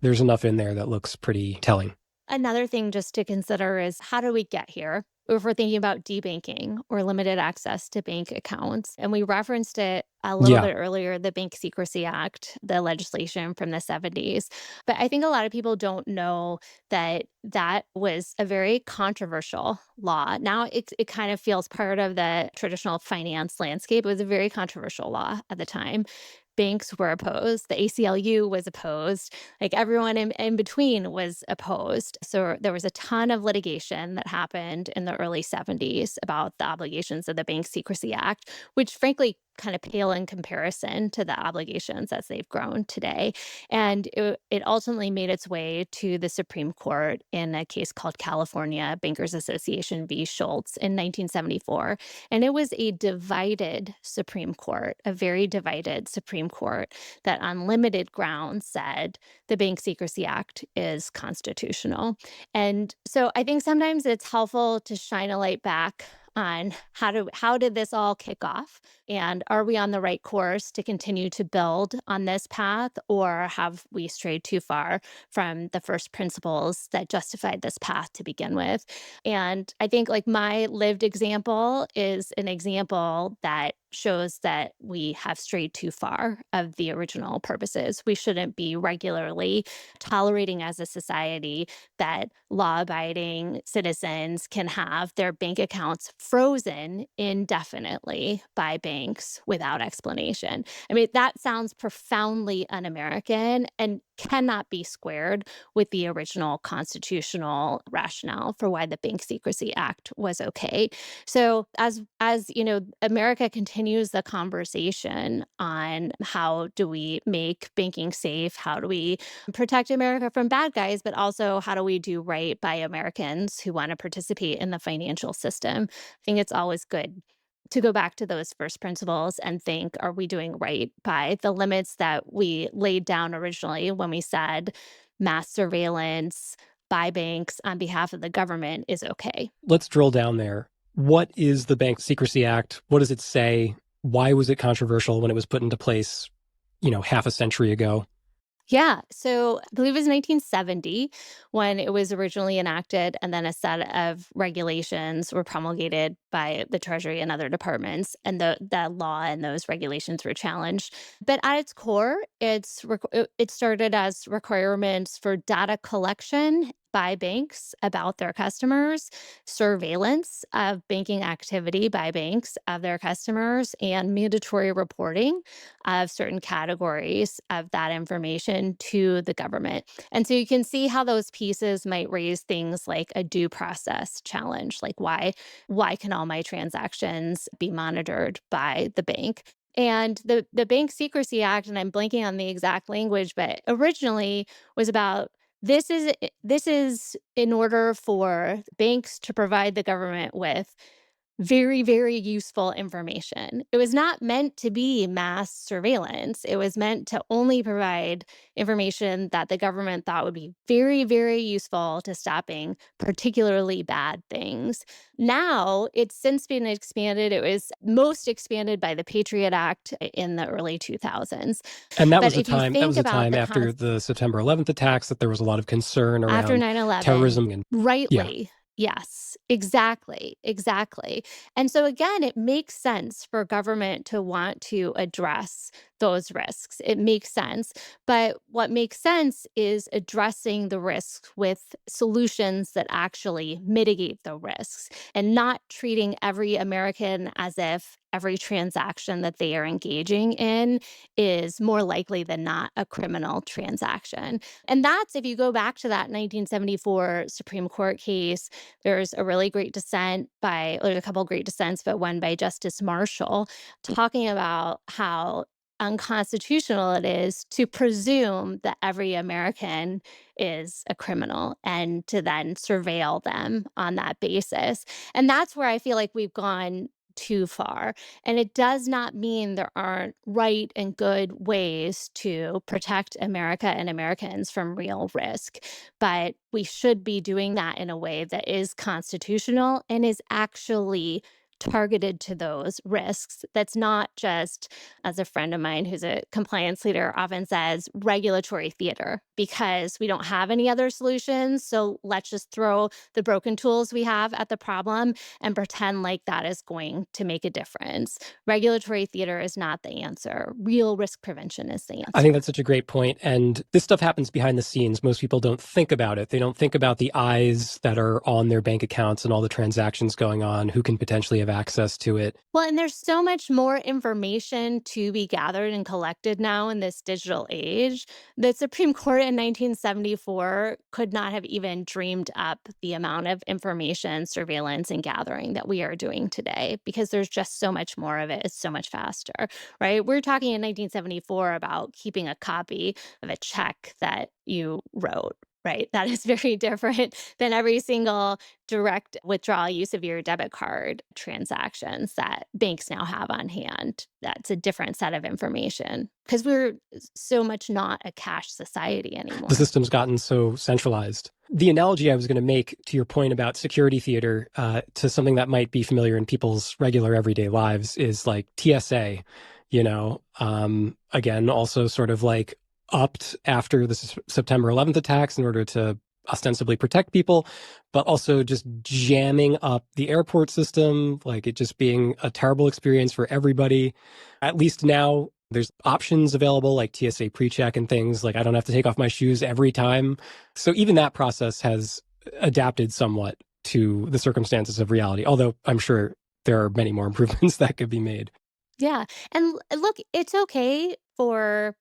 there's enough in there that looks pretty telling. Another thing just to consider is, how do we get here? If we're thinking about debanking or limited access to bank accounts, and we referenced it a little Yeah, bit earlier, the Bank Secrecy Act, the legislation from the 70s. But I think a lot of people don't know that that was a very controversial law. Now it kind of feels part of the traditional finance landscape. It was a very controversial law at the time. Banks were opposed. The ACLU was opposed. Like everyone in between was opposed. So there was a ton of litigation that happened in the early 70s about the obligations of the Bank Secrecy Act, which frankly kind of pale in comparison to the obligations as they've grown today. And it ultimately made its way to the Supreme Court in a case called California Bankers Association v. Schultz in 1974. And it was a divided Supreme Court, a very divided Supreme Court that on limited grounds said the Bank Secrecy Act is constitutional. And so I think sometimes it's helpful to shine a light back on how did this all kick off, and are we on the right course to continue to build on this path, or have we strayed too far from the first principles that justified this path to begin with? And I think like my lived example is an example that shows that we have strayed too far of the original purposes. We shouldn't be regularly tolerating as a society that law abiding citizens can have their bank accounts frozen indefinitely by banks without explanation. I mean, that sounds profoundly un American and cannot be squared with the original constitutional rationale for why the Bank Secrecy Act was okay. So as you know, America continues the conversation on how do we make banking safe? How do we protect America from bad guys, but also how do we do right by Americans who want to participate in the financial system? I think it's always good to go back to those first principles and think, are we doing right by the limits that we laid down originally when we said mass surveillance by banks on behalf of the government is okay? Let's drill down there. What is the Bank Secrecy Act? What does it say? Why was it controversial when it was put into place, half a century ago? Yeah. So I believe it was 1970 when it was originally enacted, and then a set of regulations were promulgated by the Treasury and other departments, and the law and those regulations were challenged. But at its core, it started as requirements for data collection by banks about their customers, surveillance of banking activity by banks of their customers, and mandatory reporting of certain categories of that information to the government. And so you can see how those pieces might raise things like a due process challenge, like why can all my transactions be monitored by the bank? And the Bank Secrecy Act, and I'm blanking on the exact language, but originally was about this is in order for banks to provide the government with very, very useful information. It was not meant to be mass surveillance. It was meant to only provide information that the government thought would be very, very useful to stopping particularly bad things. Now, it's since been expanded. It was most expanded by the Patriot Act in the early 2000s. And that But was a if you time that think was a about time the after the September 11th attacks that there was a lot of concern after around 9/11, terrorism and yeah. rightly. Yes, exactly, exactly. And so again, it makes sense for government to want to address those risks. It makes sense. But what makes sense is addressing the risks with solutions that actually mitigate the risks and not treating every American as if every transaction that they are engaging in is more likely than not a criminal transaction. And that's if you go back to that 1974 Supreme Court case, there's a really great dissent by, there's a couple great dissents, but one by Justice Marshall talking about how unconstitutional it is to presume that every American is a criminal and to then surveil them on that basis. And that's where I feel like we've gone too far. And it does not mean there aren't right and good ways to protect America and Americans from real risk. But we should be doing that in a way that is constitutional and is actually targeted to those risks. That's not just, as a friend of mine who's a compliance leader often says, regulatory theater, because we don't have any other solutions. So let's just throw the broken tools we have at the problem and pretend like that is going to make a difference. Regulatory theater is not the answer. Real risk prevention is the I think answer. that's such a great point. And this stuff happens behind the scenes. Most people don't think about it. They don't think about the eyes that are on their bank accounts and all the transactions going on, who can potentially have access to it. Well, and there's so much more information to be gathered and collected now in this digital age. The Supreme Court in 1974 could not have even dreamed up the amount of information, surveillance, and gathering that we are doing today because there's just so much more of it. It's so much faster, right? We're talking in 1974 about keeping a copy of a check that you wrote. right? That is very different than every single direct withdrawal use of your debit card transactions that banks now have on hand. That's a different set of information because we're so much not a cash society The anymore. system's gotten so centralized. The analogy I was going to make to your point about security theater to something that might be familiar in people's regular everyday lives is like TSA, again, also sort of like upped after the September 11th attacks in order to ostensibly protect people, but also just jamming up the airport system, like it just being a terrible experience for everybody. At least now there's options available like TSA pre-check and things. Like I don't have to take off my shoes every time. So even that process has adapted somewhat to the circumstances of reality, although I'm sure there are many more improvements that could be made. Yeah. And look, it's okay for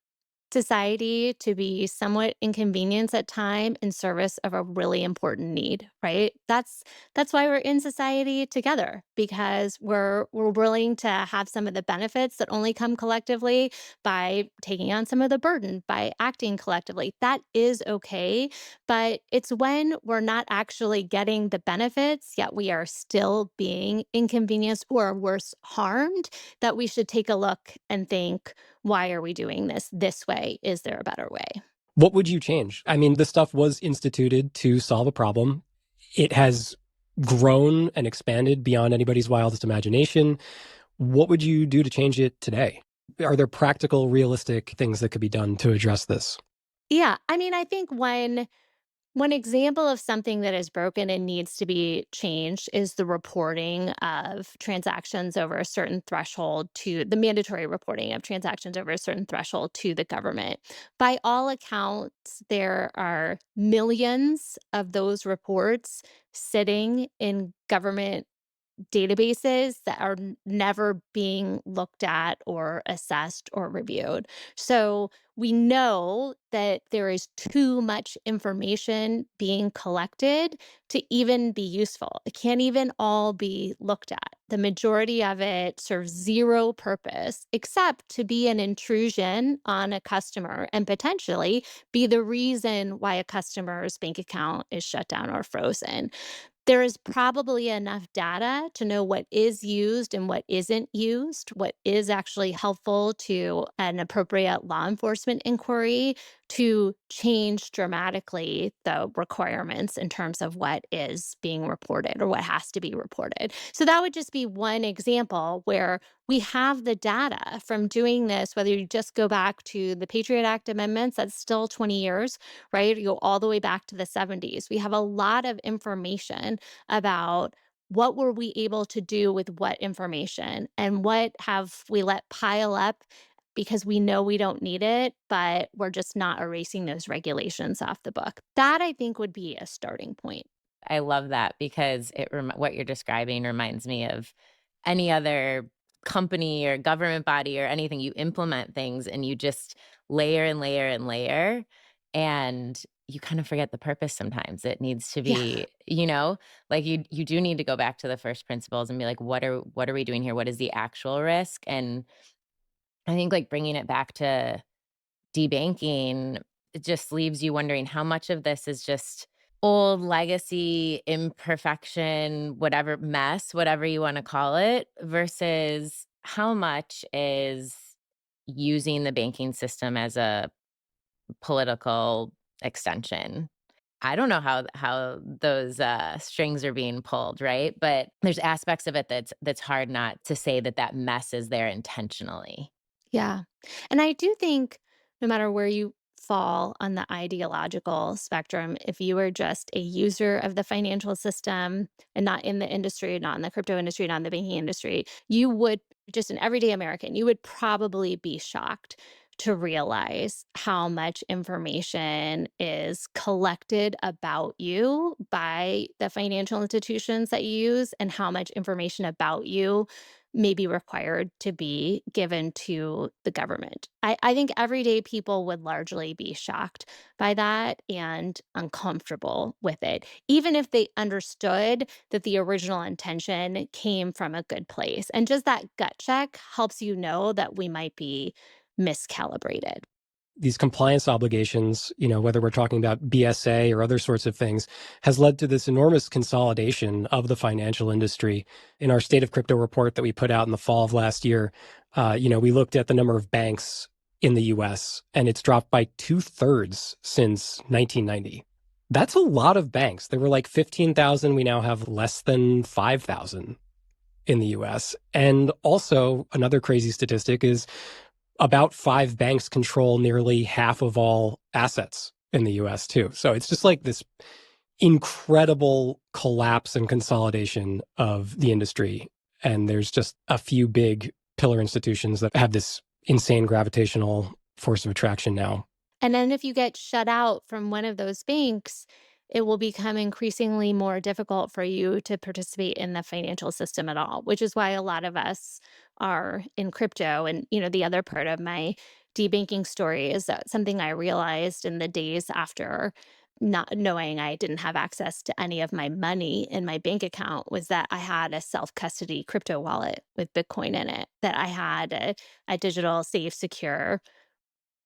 society to be somewhat inconvenienced at time in service of a really important need, right? That's why we're in society together because we're willing to have some of the benefits that only come collectively by taking on some of the burden, by acting collectively. That is okay, but it's when we're not actually getting the benefits, yet we are still being inconvenienced or worse harmed, that we should take a look and think, why are we doing this way? Is there a better way? What would you change? I mean, this stuff was instituted to solve a problem. It has grown and expanded beyond anybody's wildest imagination. What would you do to change it today? Are there practical, realistic things that could be done to address this? Yeah, I mean, I think one example of something that is broken and needs to be changed is the reporting of transactions over a certain threshold to the mandatory reporting of transactions over a certain threshold to the government. By all accounts, there are millions of those reports sitting in government databases that are never being looked at or assessed or reviewed. So we know that there is too much information being collected to even be useful. It can't even all be looked at. The majority of it serves zero purpose except to be an intrusion on a customer and potentially be the reason why a customer's bank account is shut down or frozen. There is probably enough data to know what is used and what isn't used, what is actually helpful to an appropriate law enforcement inquiry to change dramatically the requirements in terms of what is being reported or what has to be reported. So that would just be one example where we have the data from doing this, whether you just go back to the Patriot Act amendments, that's still 20 years, right? You go all the way back to the 70s. We have a lot of information about what were we able to do with what information and what have we let pile up because we know we don't need it, but we're just not erasing those regulations off the book. That I think would be a starting point. I love that because what you're describing reminds me of any other company or government body or anything. You implement things and you just layer and layer and layer, and you kind of forget the purpose sometimes. It needs to Yeah. be, like you do need to go back to the first principles and be like, what are we doing here? What is the actual risk? And I think like bringing it back to debanking, it just leaves you wondering how much of this is just old legacy, imperfection, whatever mess, whatever you want to call it, versus how much is using the banking system as a political extension. I don't know how those strings are being pulled, right? But there's aspects of it that's hard not to say that that mess is there intentionally. Yeah. And I do think no matter where you fall on the ideological spectrum, if you are just a user of the financial system and not in the industry, not in the crypto industry, not in the banking industry, you would, just an everyday American, you would probably be shocked to realize how much information is collected about you by the financial institutions that you use and how much information about you may be required to be given to the government. I think everyday people would largely be shocked by that and uncomfortable with it, even if they understood that the original intention came from a good place. And just that gut check helps you know that we might be miscalibrated. these compliance obligations, whether we're talking about BSA or other sorts of things, has led to this enormous consolidation of the financial industry. In our State of Crypto report that we put out in the fall of last year, we looked at the number of banks in the US, and it's dropped by 2/3 since 1990. That's a lot of banks. There were like 15,000. We now have less than 5,000 in the US. And also, another crazy statistic is about five banks control nearly half of all assets in the US, too. So it's just like this incredible collapse and consolidation of the industry. And there's just a few big pillar institutions that have this insane gravitational force of attraction now. And then if you get shut out from one of those banks, it will become increasingly more difficult for you to participate in the financial system at all, which is why a lot of us are in crypto. And, the other part of my debanking story is that something I realized in the days after not knowing I didn't have access to any of my money in my bank account was that I had a self custody crypto wallet with Bitcoin in it, that I had a digital, safe, secure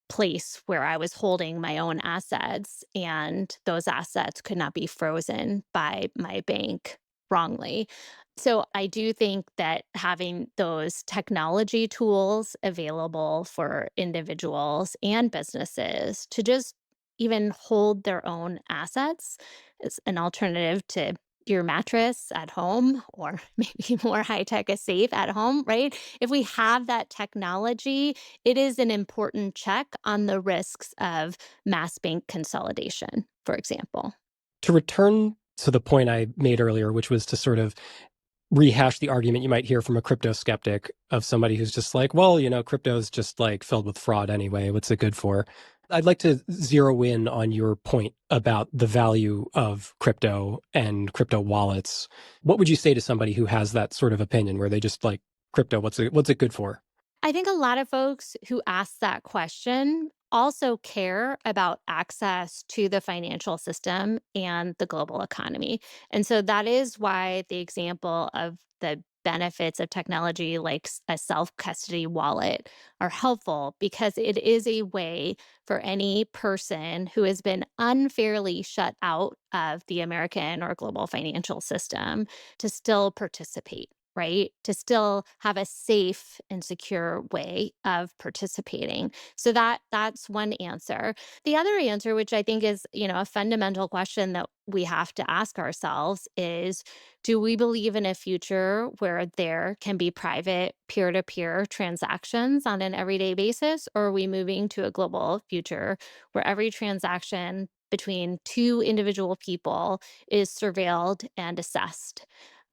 place where I was holding my own assets, and those assets could not be frozen by my bank wrongly. So I do think that having those technology tools available for individuals and businesses to just even hold their own assets is an alternative to your mattress at home, or maybe more high tech, a safe at home, right? If we have that technology, it is an important check on the risks of mass bank consolidation, for example. To return to the point I made earlier, which was to sort of rehash the argument you might hear from a crypto skeptic of somebody who's just like, well, crypto is just like filled with fraud anyway. What's it good for? I'd like to zero in on your point about the value of crypto and crypto wallets. What would you say to somebody who has that sort of opinion where they just like crypto, what's it good for? I think a lot of folks who ask that question also care about access to the financial system and the global economy. And so that is why the example of the benefits of technology like a self custody wallet are helpful, because it is a way for any person who has been unfairly shut out of the American or global financial system to still participate, right? To still have a safe and secure way of participating. So that's one answer. The other answer, which I think is, a fundamental question that we have to ask ourselves is, do we believe in a future where there can be private peer-to-peer transactions on an everyday basis, or are we moving to a global future where every transaction between two individual people is surveilled and assessed?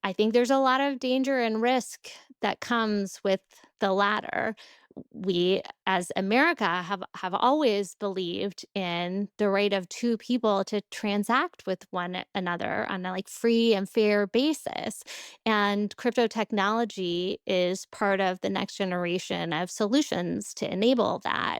I think there's a lot of danger and risk that comes with the latter. We, as America, have always believed in the right of two people to transact with one another on a like free and fair basis. And crypto technology is part of the next generation of solutions to enable that.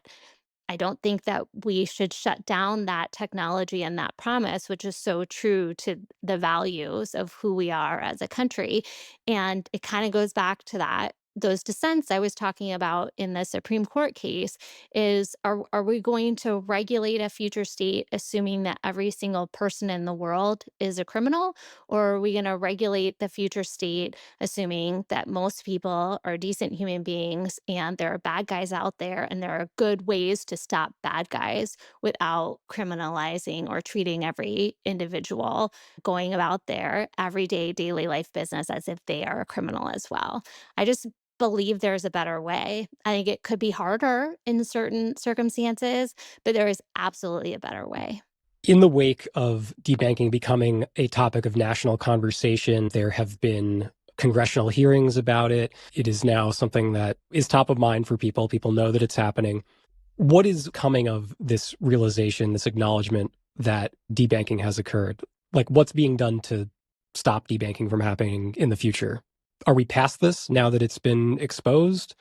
I don't think that we should shut down that technology and that promise, which is so true to the values of who we are as a country. And it kind of goes back to that. Those dissents I was talking about in the Supreme Court case is, are we going to regulate a future state assuming that every single person in the world is a criminal? Or are we going to regulate the future state assuming that most people are decent human beings and there are bad guys out there and there are good ways to stop bad guys without criminalizing or treating every individual going about their everyday daily life business as if they are a criminal as well? I just believe there's a better way. I think it could be harder in certain circumstances, but there is absolutely a better way. In the wake of debanking becoming a topic of national conversation, there have been congressional hearings about it. It is now something that is top of mind for people. People know that it's happening. What is coming of this realization, this acknowledgement that debanking has occurred? Like, what's being done to stop debanking from happening in the future? Are we past this now that it's been exposed?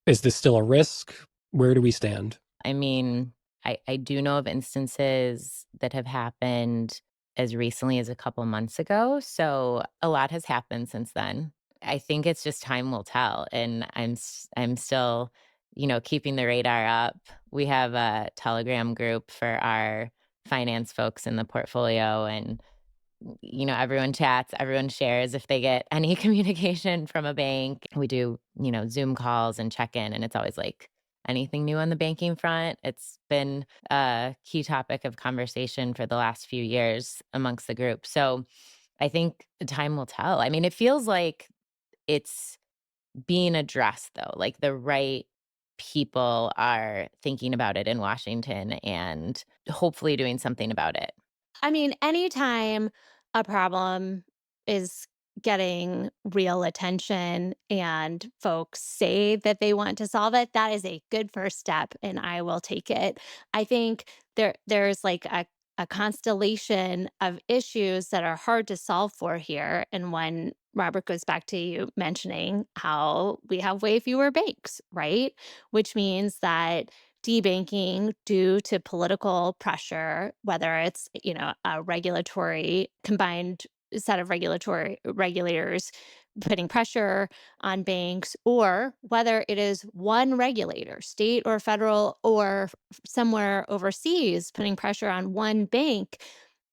Is this still a risk? Where do we stand? I mean, I do know of instances that have happened as recently as a couple months ago, so a lot has happened since then. I think it's just time will tell, and I'm still keeping the radar up. We have a Telegram group for our finance folks in the portfolio, and everyone chats, everyone shares if they get any communication from a bank. We do, Zoom calls and check in, and it's always like anything new on the banking front. It's been a key topic of conversation for the last few years amongst the group. So I think the time will tell. I mean, it feels like it's being addressed, though. Like the right people are thinking about it in Washington and hopefully doing something about it. I mean, anytime a problem is getting real attention and folks say that they want to solve it, that is a good first step and I will take it. I think there's like a constellation of issues that are hard to solve for here. And when Robert goes back to you mentioning how we have way fewer banks, right? Which means that debanking due to political pressure, whether it's, a regulatory combined set of regulatory regulators putting pressure on banks, or whether it is one regulator, state or federal or somewhere overseas, putting pressure on one bank,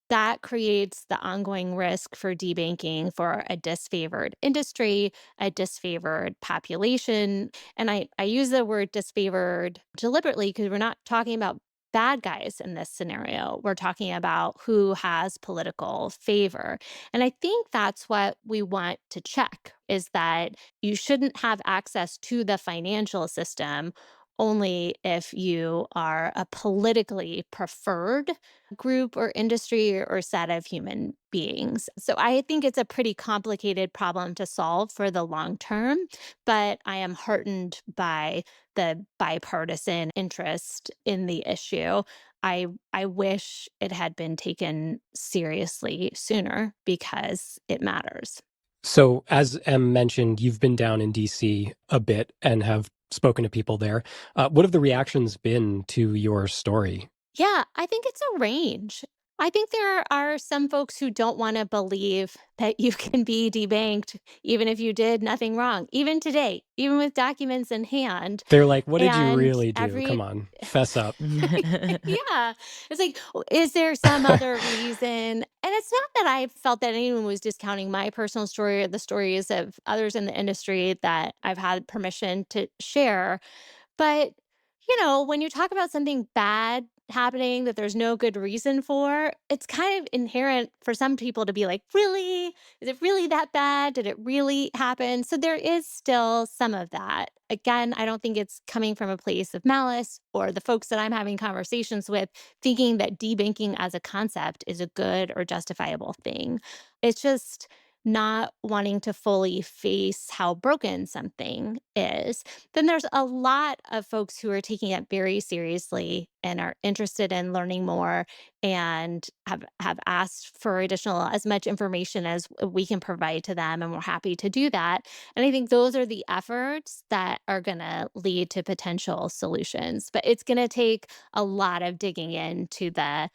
that creates the ongoing risk for debanking for a disfavored industry, a disfavored population. And I use the word disfavored deliberately because we're not talking about bad guys in this scenario. We're talking about who has political favor. And I think that's what we want to check is that you shouldn't have access to the financial system only if you are a politically preferred group or industry or set of human beings. So I think it's a pretty complicated problem to solve for the long term, but I am heartened by the bipartisan interest in the issue. I wish it had been taken seriously sooner because it matters. So, as Em mentioned, you've been down in DC a bit and have spoken to people there. What have the reactions been to your story? Yeah, I think it's a range. I think there are some folks who don't want to believe that you can be debanked even if you did nothing wrong, even today, even with documents in hand. They're like, what did you And really do? Come every on, fess up. yeah. It's like, is there some other reason? And it's not that I felt that anyone was discounting my personal story or the stories of others in the industry that I've had permission to share. But, when you talk about something bad happening that there's no good reason for, it's kind of inherent for some people to be like, really? Is it really that bad? Did it really happen? So there is still some of that. Again, I don't think it's coming from a place of malice or the folks that I'm having conversations with thinking that debanking as a concept is a good or justifiable thing. It's just not wanting to fully face how broken something is. Then there's a lot of folks who are taking it very seriously and are interested in learning more and have asked for additional as much information as we can provide to them, and we're happy to do that. And I think those are the efforts that are going to lead to potential solutions, but it's going to take a lot of digging into the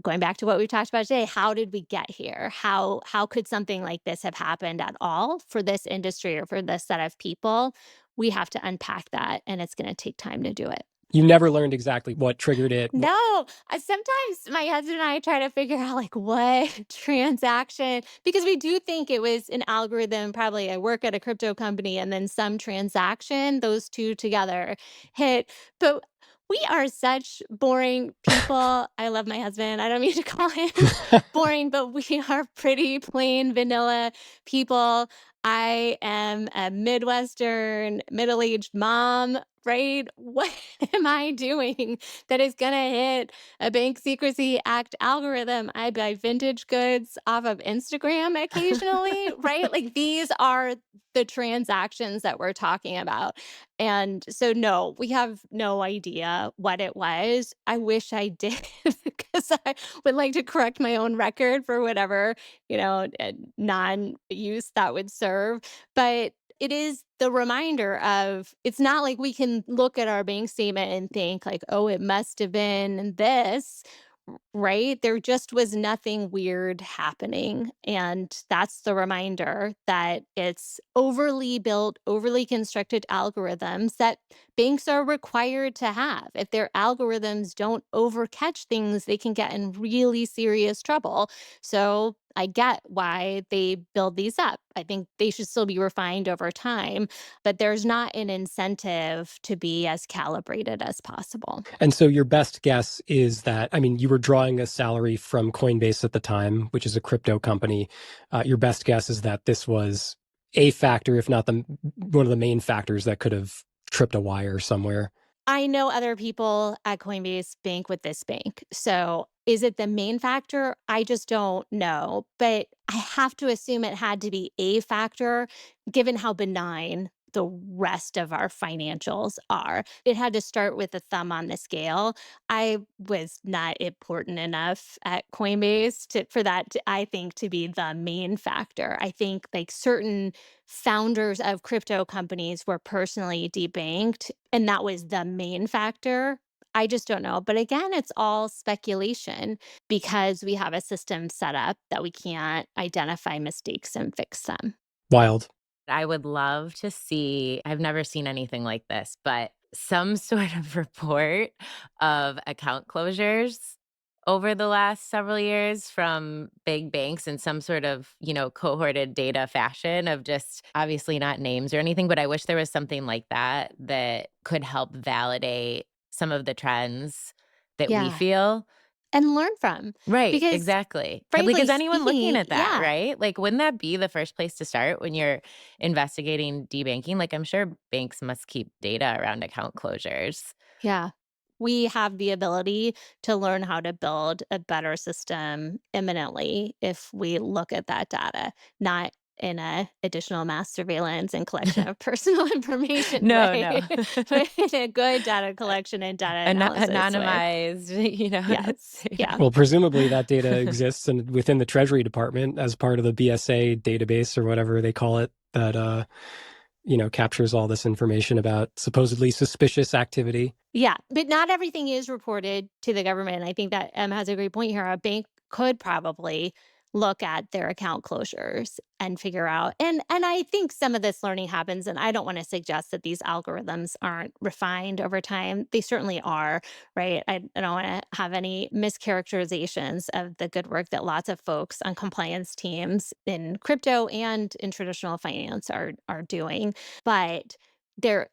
going back to what we've talked about today. How did we get here? How could something like this have happened at all for this industry or for this set of people? We have to unpack that, and it's going to take time to do it. You never learned exactly what triggered it. No, sometimes my husband and I try to figure out like what transaction, because we do think it was an algorithm. Probably I work at a crypto company and then some transaction, those two together hit. But we are such boring people. I love my husband. I don't mean to call him boring, but we are pretty plain vanilla people. I am a Midwestern, middle aged mom, right? What am I doing that is going to hit a Bank Secrecy Act algorithm? I buy vintage goods off of Instagram occasionally, right? Like these are the transactions that we're talking about. And so, no, we have no idea what it was. I wish I did because I would like to correct my own record for whatever, non use that would serve. But it is the reminder of it's not like we can look at our bank statement and think like, oh, it must have been this. right? There just was nothing weird happening, and that's the reminder that it's overly built, overly constructed algorithms that banks are required to have. If their algorithms don't overcatch things, they can get in really serious trouble. So I get why they build these up. I think they should still be refined over time, but there's not an incentive to be as calibrated as possible. And so your best guess is that, I mean, you were drawing a salary from Coinbase at the time, which is a crypto company. Your best guess is that this was a factor, if not the one of the main factors that could have tripped a wire somewhere. I know other people at Coinbase bank with this bank. So is it the main factor? I just don't know. But I have to assume it had to be a factor given how benign the rest of our financials are. It had to start with a thumb on the scale. I was not important enough at Coinbase for that I think to be the main factor. I think like certain founders of crypto companies were personally debanked, and that was the main factor. I just don't know. But again, it's all speculation because we have a system set up that we can't identify mistakes and fix them. Wild. I would love to see, I've never seen anything like this, but some sort of report of account closures over the last several years from big banks in some sort of, cohorted data fashion of just obviously not names or anything, but I wish there was something like that that could help validate some of the trends that we Yeah. feel. And learn from Right, because, exactly. Like, frankly is anyone looking speaking, at that, yeah, right? Like, wouldn't that be the first place to start when you're investigating debanking? Like, I'm sure banks must keep data around account closures. yeah. We have the ability to learn how to build a better system imminently if we look at that data, not in a additional mass surveillance and collection of personal information No, no. way, but in a good data collection and data analysis way. Anonymized, Yes. Yeah. Well, presumably that data exists and within the Treasury Department as part of the BSA database or whatever they call it that captures all this information about supposedly suspicious activity. Yeah, but not everything is reported to the government. I think that has a great point here. A bank could probably look at their account closures and figure out, and I think some of this learning happens, and I don't want to suggest that these algorithms aren't refined over time. They certainly are, right? I don't want to have any mischaracterizations of the good work that lots of folks on compliance teams in crypto and in traditional finance are doing. But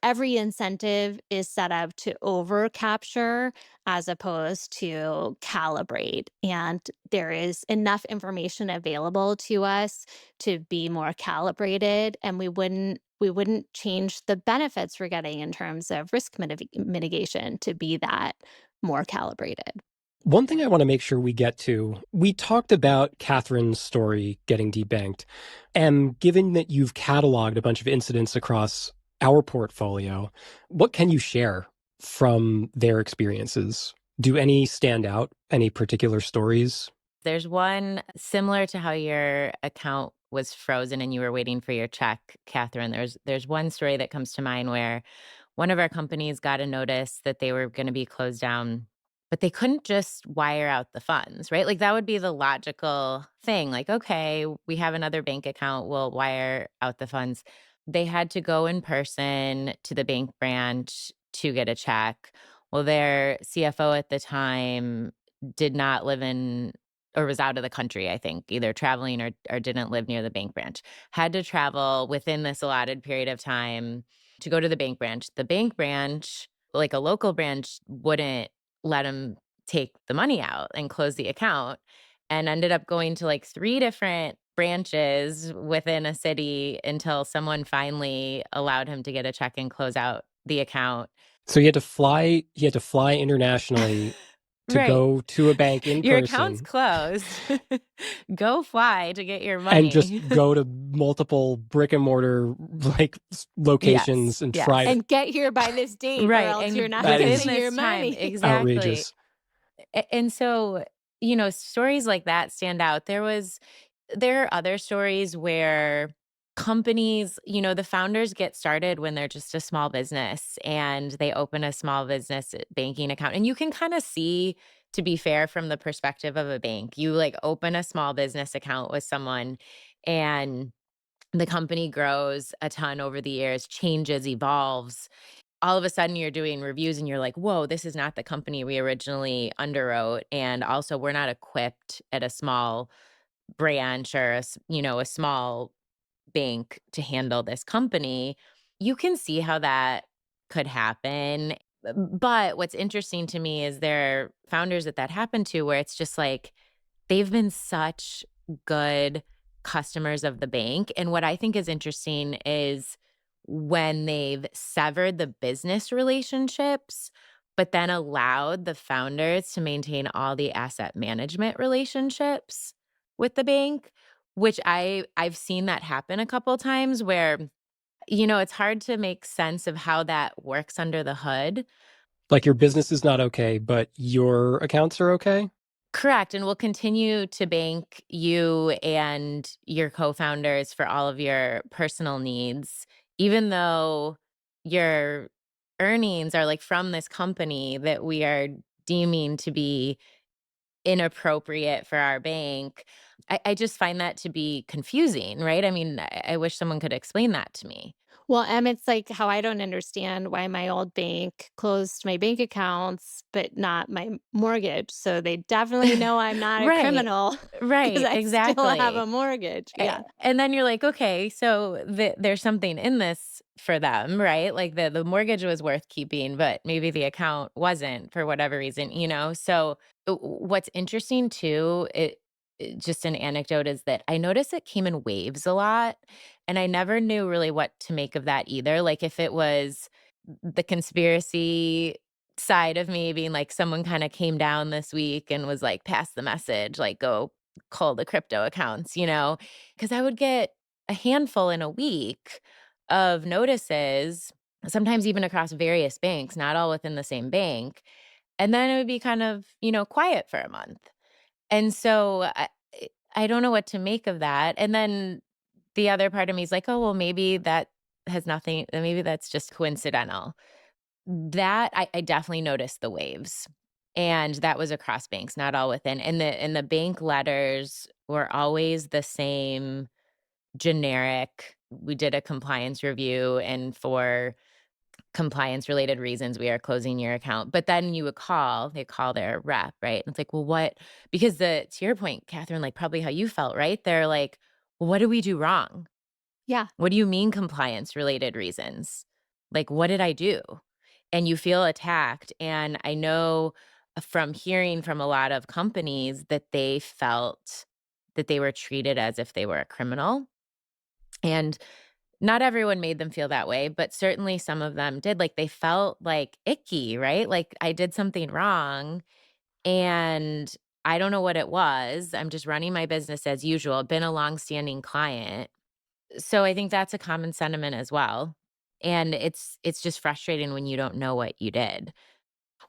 every incentive is set up to over capture as opposed to calibrate, and there is enough information available to us to be more calibrated, and we wouldn't change the benefits we're getting in terms of risk mitigation to be that more calibrated. One thing I want to make sure we get to, we talked about Katherine's story getting debanked. And given that you've cataloged a bunch of incidents across our portfolio, what can you share from their experiences? Do any stand out? Any particular stories? There's one similar to how your account was frozen and you were waiting for your check, Catherine. There's one story that comes to mind where one of our companies got a notice that they were going to be closed down, but they couldn't just wire out the funds, right? Like that would be the logical thing. Like, okay, we have another bank account, we'll wire out the funds. They had to go in person to the bank branch to get a check. Well, their CFO at the time did not live in or was out of the country, I think, either traveling or didn't live near the bank branch. Had to travel within this allotted period of time to go to the bank branch. The bank branch, like a local branch, wouldn't let him take the money out and close the account, and ended up going to like 3 different branches within a city until someone finally allowed him to get a check and close out the account. So he had to fly internationally to Right. go to a bank in Your account's person closed. Go fly to get your and just money. go to multiple brick and mortar like Yes, locations and try yes. to And get here by this date, or Right, else you're and not that getting within is your this time, money. exactly. outrageous. And so, stories like that stand out. There are other stories where companies, the founders get started when they're just a small business and they open a small business banking account. And you can kind of see to be fair, from the perspective of a bank. You like open a small business account with someone and the company grows a ton over the years, changes, evolves. All of a sudden you're doing reviews and you're like, whoa, this is not the company we originally underwrote. And also we're not equipped at a small branch or a small bank to handle this company. You can see how that could happen. But what's interesting to me is there are founders that happened to where it's just like they've been such good customers of the bank. And what I think is interesting is when they've severed the business relationships, but then allowed the founders to maintain all the asset management relationships with the bank, which I've seen that happen a couple times where, it's hard to make sense of how that works under the hood. Like your business is not okay, but your accounts are okay? Correct, and we'll continue to bank you and your co-founders for all of your personal needs, even though your earnings are, like, from this company that we are deeming to be inappropriate for our bank. I just find that to be confusing, right? I mean, I wish someone could explain that to me. Well, it's like how I don't understand why my old bank closed my bank accounts, but not my mortgage. So they definitely know I'm not a Right. criminal because Right, I still have a exactly. mortgage. Yeah. And then you're like, "Okay, so there's something in this for them," right? Like, the mortgage was worth keeping, but maybe the account wasn't for whatever reason, you know? So, what's interesting too, just an anecdote, is that I noticed it came in waves a lot, and I never knew really what to make of that either. Like, if it was the conspiracy side of me being like, someone kinda came down this week and was like, "Pass the message, like, go cull the crypto accounts," you know? Because I would get a handful in a week of notices, sometimes even across various banks, not all within the same bank. And then it would be kind of, quiet for a month. And so I don't know what to make of that. And then the other part of me is like, oh, well, maybe that has nothing, maybe that's just coincidental. That I definitely noticed the waves. And that was across banks, not all within. And the bank letters were always the same generic. We did a compliance review, and for compliance related reasons, we are closing your account. But then they call their rep, right? And it's like, well, what? Because to your point, Catherine, like probably how you felt, right? They're like, well, what did we do wrong? Yeah. What do you mean compliance related reasons? Like, what did I do? And you feel attacked. And I know from hearing from a lot of companies that they felt that they were treated as if they were a criminal. And not everyone made them feel that way, but certainly some of them did. Like they felt like icky, right? Like I did something wrong and I don't know what it was. I'm just running my business as usual, been a longstanding client. So I think that's a common sentiment as well. And it's just frustrating when you don't know what you did.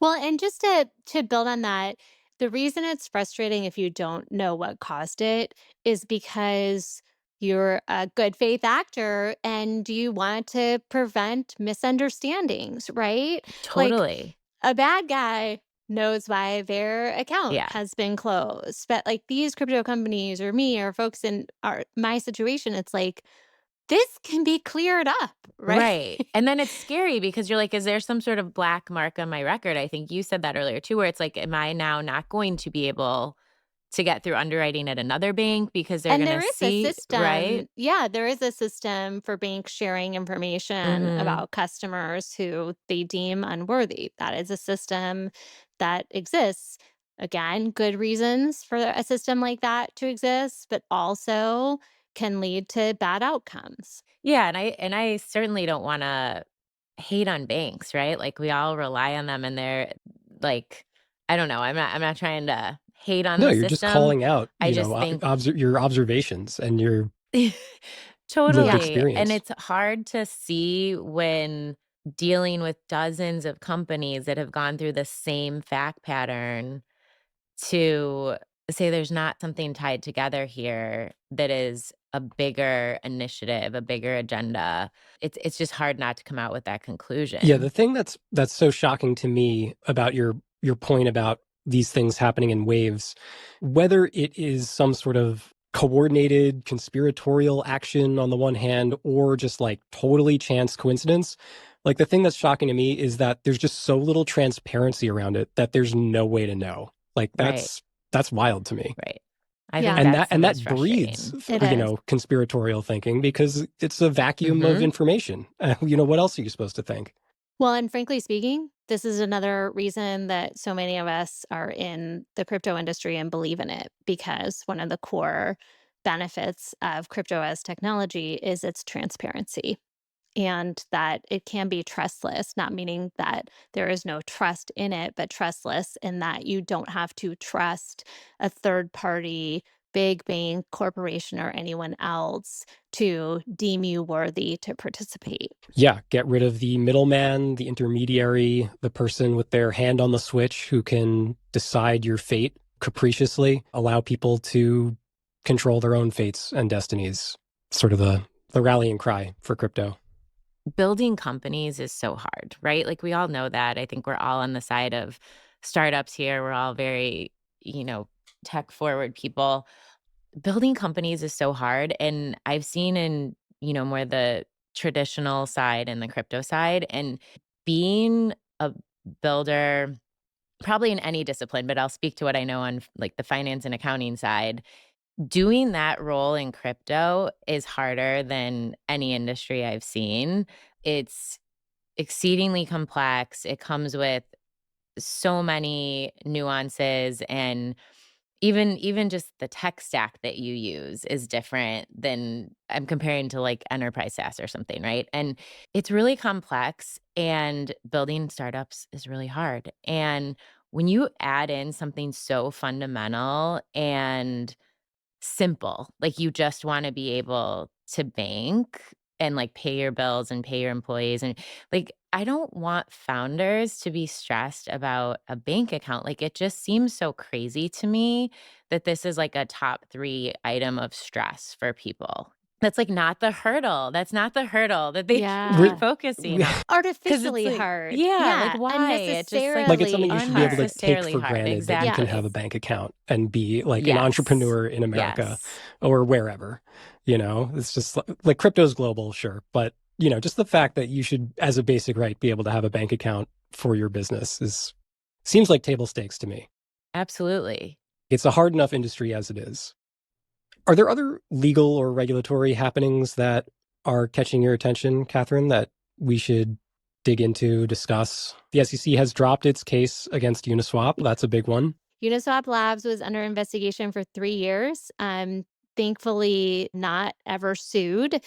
Well, and just to build on that, the reason it's frustrating if you don't know what caused it is because you're a good faith actor and you want to prevent misunderstandings, right? Like Totally. a bad guy knows why their account Yeah. has been closed. But like these crypto companies or me or folks in my situation, it's like this can be cleared up, right? Right. And then it's scary because you're like, is there some sort of black mark on my record? I think you said that earlier too, where it's like, am I now not going to be able to get through underwriting at another bank because they're And going there to is a see, right? system, yeah, there is a system for banks sharing information Mhm. about customers who they deem unworthy. That is a system that exists. Again, good reasons for a system like that to exist, but also can lead to bad outcomes. Yeah, and I certainly don't wanna hate on banks, right? Like, we all rely on them, and they're like, I don't know, I'm not trying to hate on No, the you're just system. calling out, I you know, just think your observations and your lived Yeah. totally, and experience. it's hard to see when dealing with dozens of companies that have gone through the same fact pattern to say there's not something tied together here that is a bigger initiative, a bigger agenda. It's just hard not to come out with that Yeah, the conclusion. thing that's so shocking to me about your point about these things happening in waves, whether it is some sort of coordinated conspiratorial action on the one hand, or just like totally chance coincidence. Like the thing that's shocking to me is that there's just so little transparency around it that there's no way to know. Like Right, that's wild to me. right. I think Yeah, And that's that the and most that breeds, frustrating. it is. conspiratorial thinking because it's a vacuum of Mhm. information. What else are you supposed to think? Well, and frankly speaking, this is another reason that so many of us are in the crypto industry and believe in it, because one of the core benefits of crypto as technology is its transparency, and that it can be trustless, not meaning that there is no trust in it, but trustless in that you don't have to trust a third party, big bank, corporation, or anyone else to deem you worthy to participate. Yeah, get rid of the middleman, the intermediary, the person with their hand on the switch who can decide your fate capriciously, allow people to control their own fates and destinies. Sort of the rallying cry for crypto. Building companies is so hard, right? Like, we all know that. I think we're all on the side of startups here. We're all very, you know, tech forward people. Building companies is so hard, and I've seen in, more the traditional side and the crypto side, and being a builder, probably in any discipline, but I'll speak to what I know on, like, the finance and accounting side. Doing that role in crypto is harder than any industry I've seen. It's exceedingly complex. It comes with so many nuances, and even just the tech stack that you use is different than I'm comparing to, like, enterprise SaaS or something, right? And it's really complex, and building startups is really hard. And when you add in something so fundamental and simple, like, you just wanna be able to bank and, like, pay your bills and pay your employees, and, like, I don't want founders to be stressed about a bank account. Like, it just seems so crazy to me that this is, like, a top 3 item of stress for people. That's, like, not the hurdle. That's not the hurdle that they should be Re- Yeah. focusing on. 'Cause it's Artificially like, hard. yeah, like, Yeah, why? It just, like, like it's something unnecessarily you should be able to hard. take unnecessarily for hard. granted that you can Yeah. have a Exactly. bank account and be like an Yes. entrepreneur in America Yes. or wherever. It's just like crypto's global, sure, but just the fact that you should, as a basic right, be able to have a bank account for your business is seems like table stakes to me. Absolutely. It's a hard enough industry as it is. Are there other legal or regulatory happenings that are catching your attention, Catherine, that we should dig into, discuss? The SEC has dropped its case against Uniswap. That's a big one. Uniswap Labs was under investigation for 3 years, thankfully not ever sued,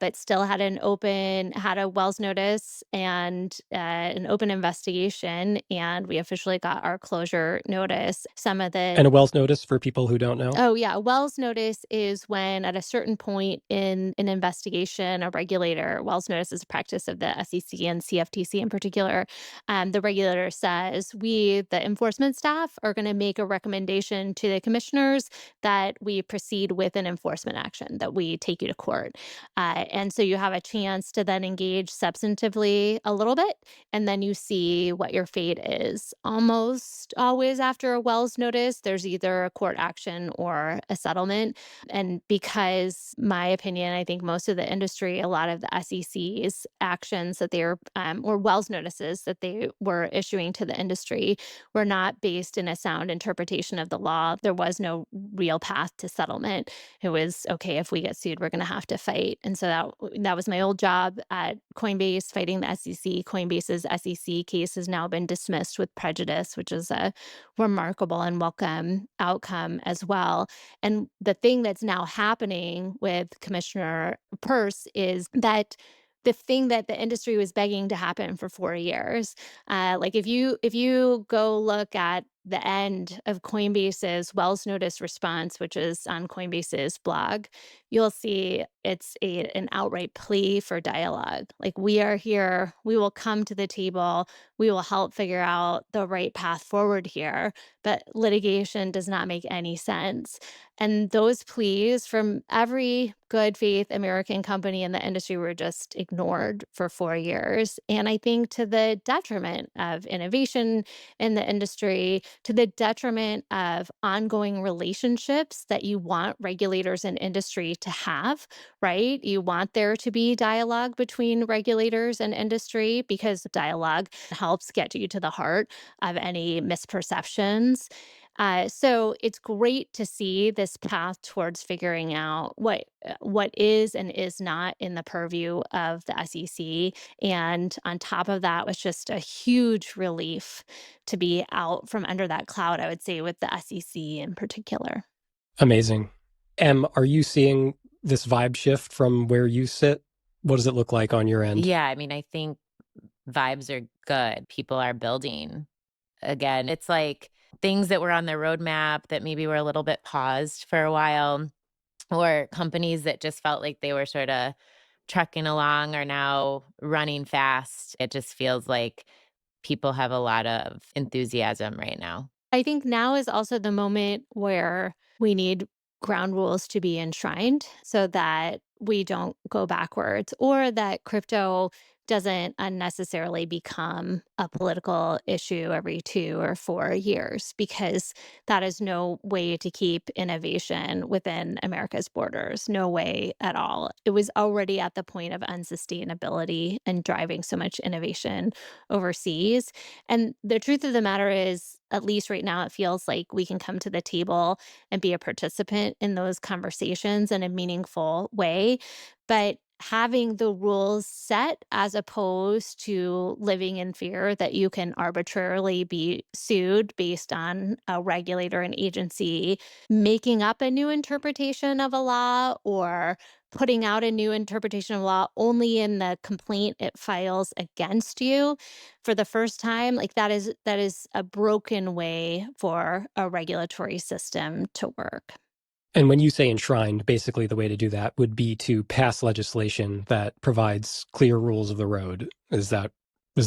but still had a Wells notice and, an open investigation, and we officially got our closure notice. Some of the And a Wells notice for people who don't know. Oh, yeah. A Wells notice is when, at a certain point in an investigation, a regulator, Wells notice is a practice of the SEC and CFTC in particular. The regulator says, we, the enforcement staff, are going to make a recommendation to the commissioners that we proceed with an enforcement action, that we take you to court. And so you have a chance to then engage substantively a little bit, and then you see what your fate is. Almost always after a Wells notice, there's either a court action or a settlement. And because, my opinion, I think most of the industry, a lot of the SEC's actions that they're, or Wells notices that they were issuing to the industry were not based in a sound interpretation of the law. There was no real path to settlement. It was, okay, if we get sued, we're going to have to fight. And so that was my old job at Coinbase, fighting the SEC. Coinbase's SEC case has now been dismissed with prejudice, which is a remarkable and welcome outcome as well. And the thing that's now happening with Commissioner Peirce is that the thing that the industry was begging to happen for 4 years. Like, if you go look at the end of Coinbase's Wells notice response, which is on Coinbase's blog, you'll see it's an outright plea for dialogue. Like, we are here, we will come to the table, we will help figure out the right path forward here, but litigation does not make any sense. And those pleas from every good faith American company in the industry were just ignored for 4 years. And I think to the detriment of innovation in the industry, to the detriment of ongoing relationships that you want regulators and industry to have, right? You want there to be dialogue between regulators and industry because dialogue helps get you to the heart of any misperceptions. So it's great to see this path towards figuring out what is and is not in the purview of the SEC. And on top of that was just a huge relief to be out from under that cloud, I would say, with the SEC in particular. Amazing. Are you seeing this vibe shift from where you sit? What does it look like on your end? Yeah, I mean, I think vibes are good. People are building. Again, it's like things that were on their roadmap that maybe were a little bit paused for a while, or companies that just felt like they were sort of trucking along are now running fast. It just feels like people have a lot of enthusiasm right now. I think now is also the moment where we need ground rules to be enshrined so that we don't go backwards or that crypto doesn't unnecessarily become a political issue every 2 or 4 years, because that is no way to keep innovation within America's borders. No way at all. It was already at the point of unsustainability and driving so much innovation overseas. And the truth of the matter is, at least right now, it feels like we can come to the table and be a participant in those conversations in a meaningful way. But having the rules set as opposed to living in fear that you can arbitrarily be sued based on a regulator and agency making up a new interpretation of a law or putting out a new interpretation of law only in the complaint it files against you for the first time, like that is a broken way for a regulatory system to work. And when you say enshrined, basically the way to do that would be to pass legislation that provides clear rules of the road. Is that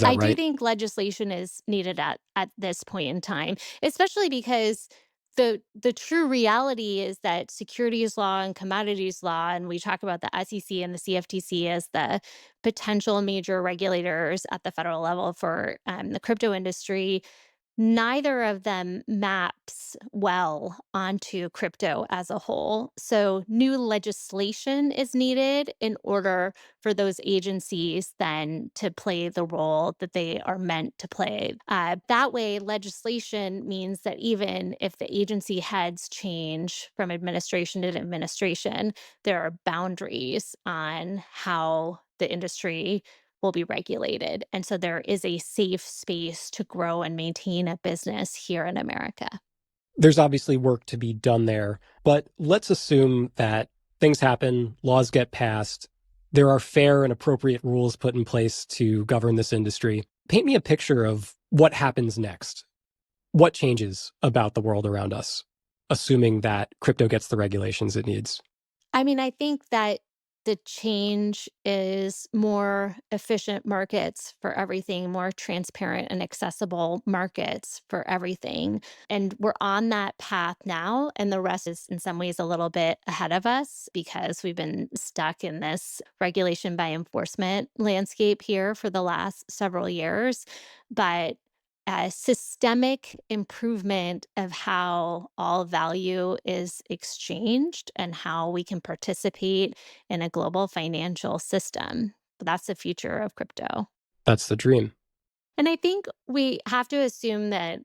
I do right? think legislation is needed at this point in time, especially because the true reality is that securities law and commodities law, and we talk about the SEC and the CFTC as the potential major regulators at the federal level for the crypto industry. Neither of them maps well onto crypto as a whole. So, new legislation is needed in order for those agencies then to play the role that they are meant to play. That way, legislation means that even if the agency heads change from administration to administration, there are boundaries on how the industry will be regulated. And so there is a safe space to grow and maintain a business here in America. There's obviously work to be done there, but let's assume that things happen, laws get passed, there are fair and appropriate rules put in place to govern this industry. Paint me a picture of what happens next. What changes about the world around us, assuming that crypto gets the regulations it needs? I mean, I think that the change is more efficient markets for everything, more transparent and accessible markets for everything. And we're on that path now. And the rest is, in some ways, a little bit ahead of us because we've been stuck in this regulation by enforcement landscape here for the last several years. But a systemic improvement of how all value is exchanged and how we can participate in a global financial system. That's the future of crypto. That's the dream. And I think we have to assume that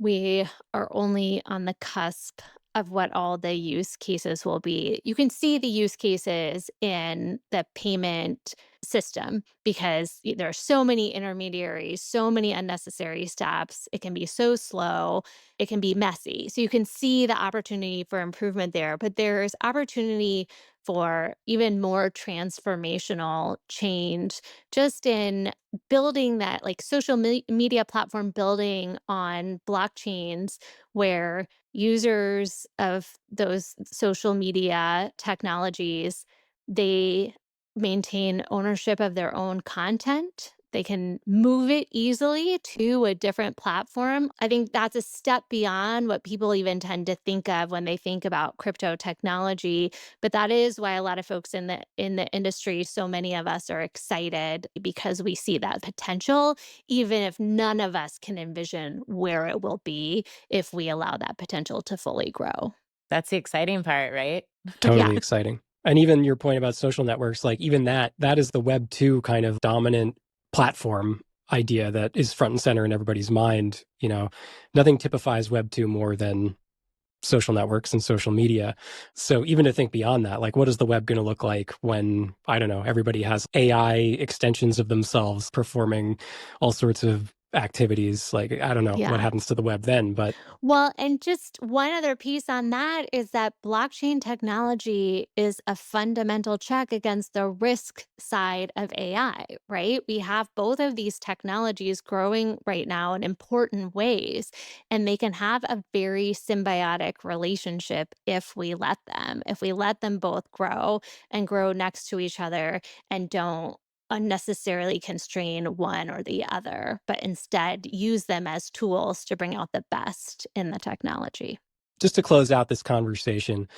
we are only on the cusp of what all the use cases will be. You can see the use cases in the payment system because there are so many intermediaries, so many unnecessary steps. It can be so slow, it can be messy. So you can see the opportunity for improvement there, but there's opportunity for even more transformational change just in building that like social media platform building on blockchains where users of those social media technologies, they maintain ownership of their own content. They can move it easily to a different platform. I think that's a step beyond what people even tend to think of when they think about crypto technology, but that is why a lot of folks in the industry, so many of us are excited because we see that potential, even if none of us can envision where it will be if we allow that potential to fully grow. That's the exciting part, right? Yeah. Totally exciting. And even your point about social networks, like even that is the Web 2 kind of dominant platform idea that is front and center in everybody's mind. Nothing typifies Web 2 more than social networks and social media. So even to think beyond that, like what is the web going to look like when, I don't know, everybody has AI extensions of themselves performing all sorts of activities? Like, I don't know what Yeah. happens to the web then, but Well, and just one other piece on that is that blockchain technology is a fundamental check against the risk side of AI, right? We have both of these technologies growing right now in important ways, and they can have a very symbiotic relationship if we let them. If we let them both grow and grow next to each other and don't unnecessarily constrain one or the other, but instead use them as tools to bring out the best in the technology. just to close out this conversation,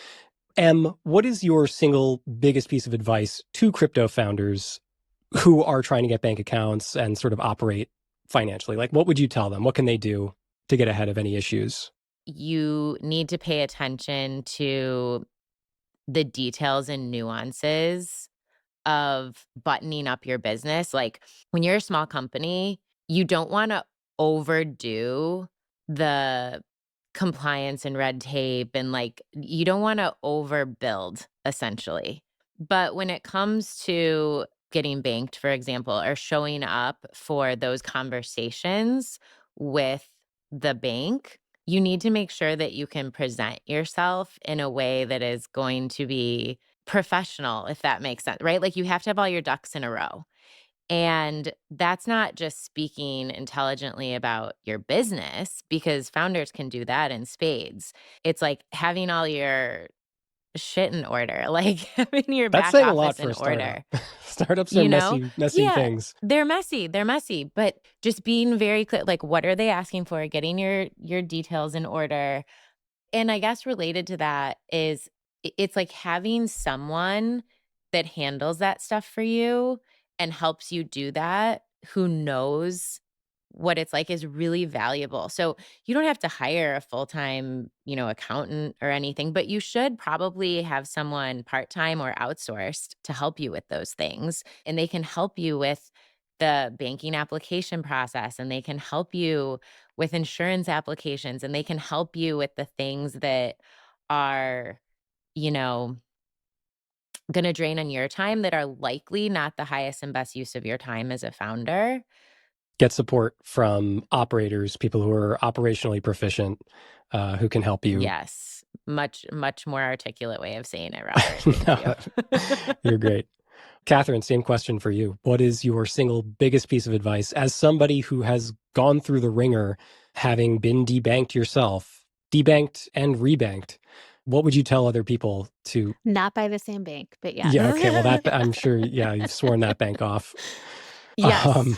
what is your single biggest piece of advice to crypto founders who are trying to get bank accounts and sort of operate financially? Like, what would you tell them? What can they do to get ahead of any issues? You need to pay attention to the details and nuances of buttoning up your business. Like when you're a small company, you don't want to overdo the compliance and red tape and like you don't want to overbuild essentially. But when it comes to getting banked, for example, or showing up for those conversations with the bank, you need to make sure that you can present yourself in a way that is going to be professional, if that makes sense, right? Like you have to have all your ducks in a row. And that's not just speaking intelligently about your business because founders can do that in spades. It's like having all your shit in order, like having your That's back saying a lot office for in a startup. order, Startups are you know? messy, messy Yeah. things. They're messy, but just being very clear, like what are they asking for? Getting your details in order, and I guess related to that is it's like having someone that handles that stuff for you and helps you do that, who knows what it's like is really valuable. So you don't have to hire a full-time, accountant or anything, but you should probably have someone part-time or outsourced to help you with those things. And they can help you with the banking application process and they can help you with insurance applications and they can help you with the things that are, you know, going to drain on your time that are likely not the highest and best use of your time as a founder. Get support from operators, people who are operationally proficient, who can help you. Yes. Much, much more articulate way of saying it, Robert. Thank you. No, you're great. Katherine, same question for you. What is your single biggest piece of advice as somebody who has gone through the ringer, having been debanked yourself, debanked and rebanked? What would you tell other people to? Not by the same bank, but Yeah, okay. Well, yes. I'm sure, yeah, you've sworn that bank off. Yes. Um,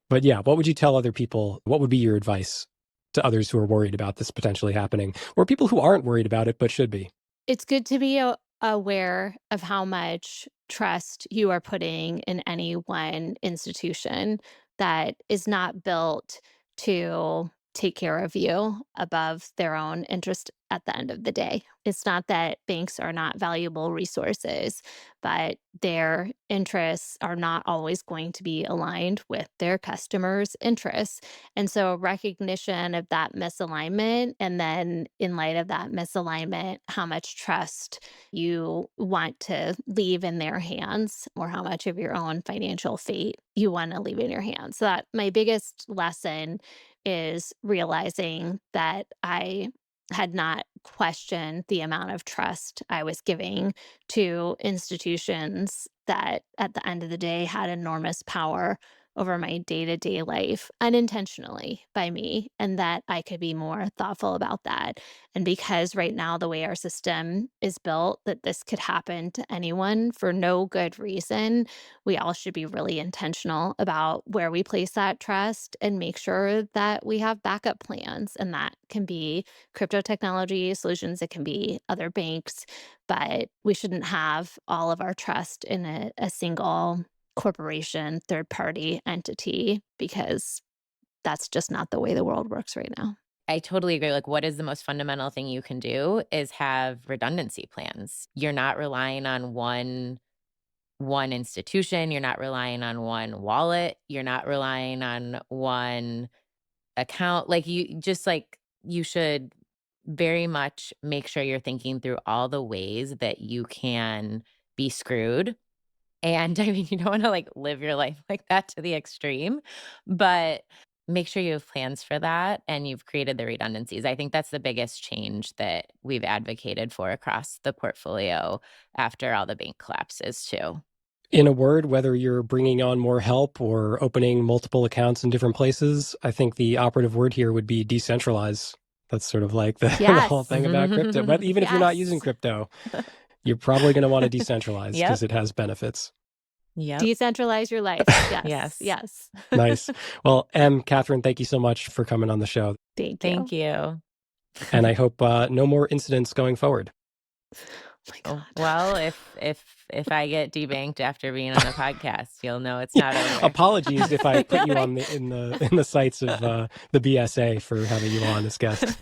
but yeah, what would you tell other people? What would be your advice to others who are worried about this potentially happening, or people who aren't worried about it but should be? It's good to be aware of how much trust you are putting in any one institution that is not built to take care of you above their own interest at the end of the day. It's not that banks are not valuable resources, but their interests are not always going to be aligned with their customers' interests. And so, recognition of that misalignment, and then in light of that misalignment, how much trust you want to leave in their hands, or how much of your own financial fate you want to leave in your hands. So, that my biggest lesson is realizing that I had not questioned the amount of trust I was giving to institutions that at the end of the day had enormous power over my day-to-day life unintentionally by me, and that I could be more thoughtful about that. And because right now the way our system is built, that this could happen to anyone for no good reason, we all should be really intentional about where we place that trust and make sure that we have backup plans. And that can be crypto technology solutions, it can be other banks, but we shouldn't have all of our trust in a single corporation, third party entity, because that's just not the way the world works right now. I totally agree. Like, what is the most fundamental thing you can do is have redundancy plans. You're not relying on one institution, you're not relying on one wallet, you're not relying on one account. Like, you just like you should very much make sure you're thinking through all the ways that you can be screwed. And I mean, you don't wanna, like, live your life like that to the extreme, but make sure you have plans for that and you've created the redundancies. I think that's the biggest change that we've advocated for across the portfolio after all the bank collapses too. In a word, whether you're bringing on more help or opening multiple accounts in different places, I think the operative word here would be decentralize. That's sort of like the, the whole Yes. thing about crypto. But even if you're not using Yes. crypto, you're probably going to want to decentralize because Yep, it has benefits. yep. Decentralize your life. Yes. Yes. Yes. Nice. Well, Catherine, thank you so much for coming on the show. Thank you. Thank you. And I hope no more incidents going forward. Oh my Oh, God. well, if I get debanked after being on a podcast, you'll know it's not over. Apologies if I put you Right? on in the sights of the BSA for having you on as guest.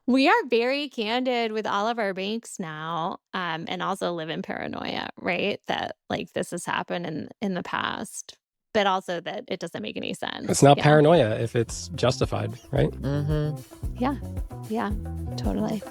We are very candid with all of our banks now, and also live in paranoia, right? That like this has happened in the past, but also that it doesn't make any It's sense. not Yeah. paranoia if it's justified, right? Mhm. Yeah. Yeah. Totally.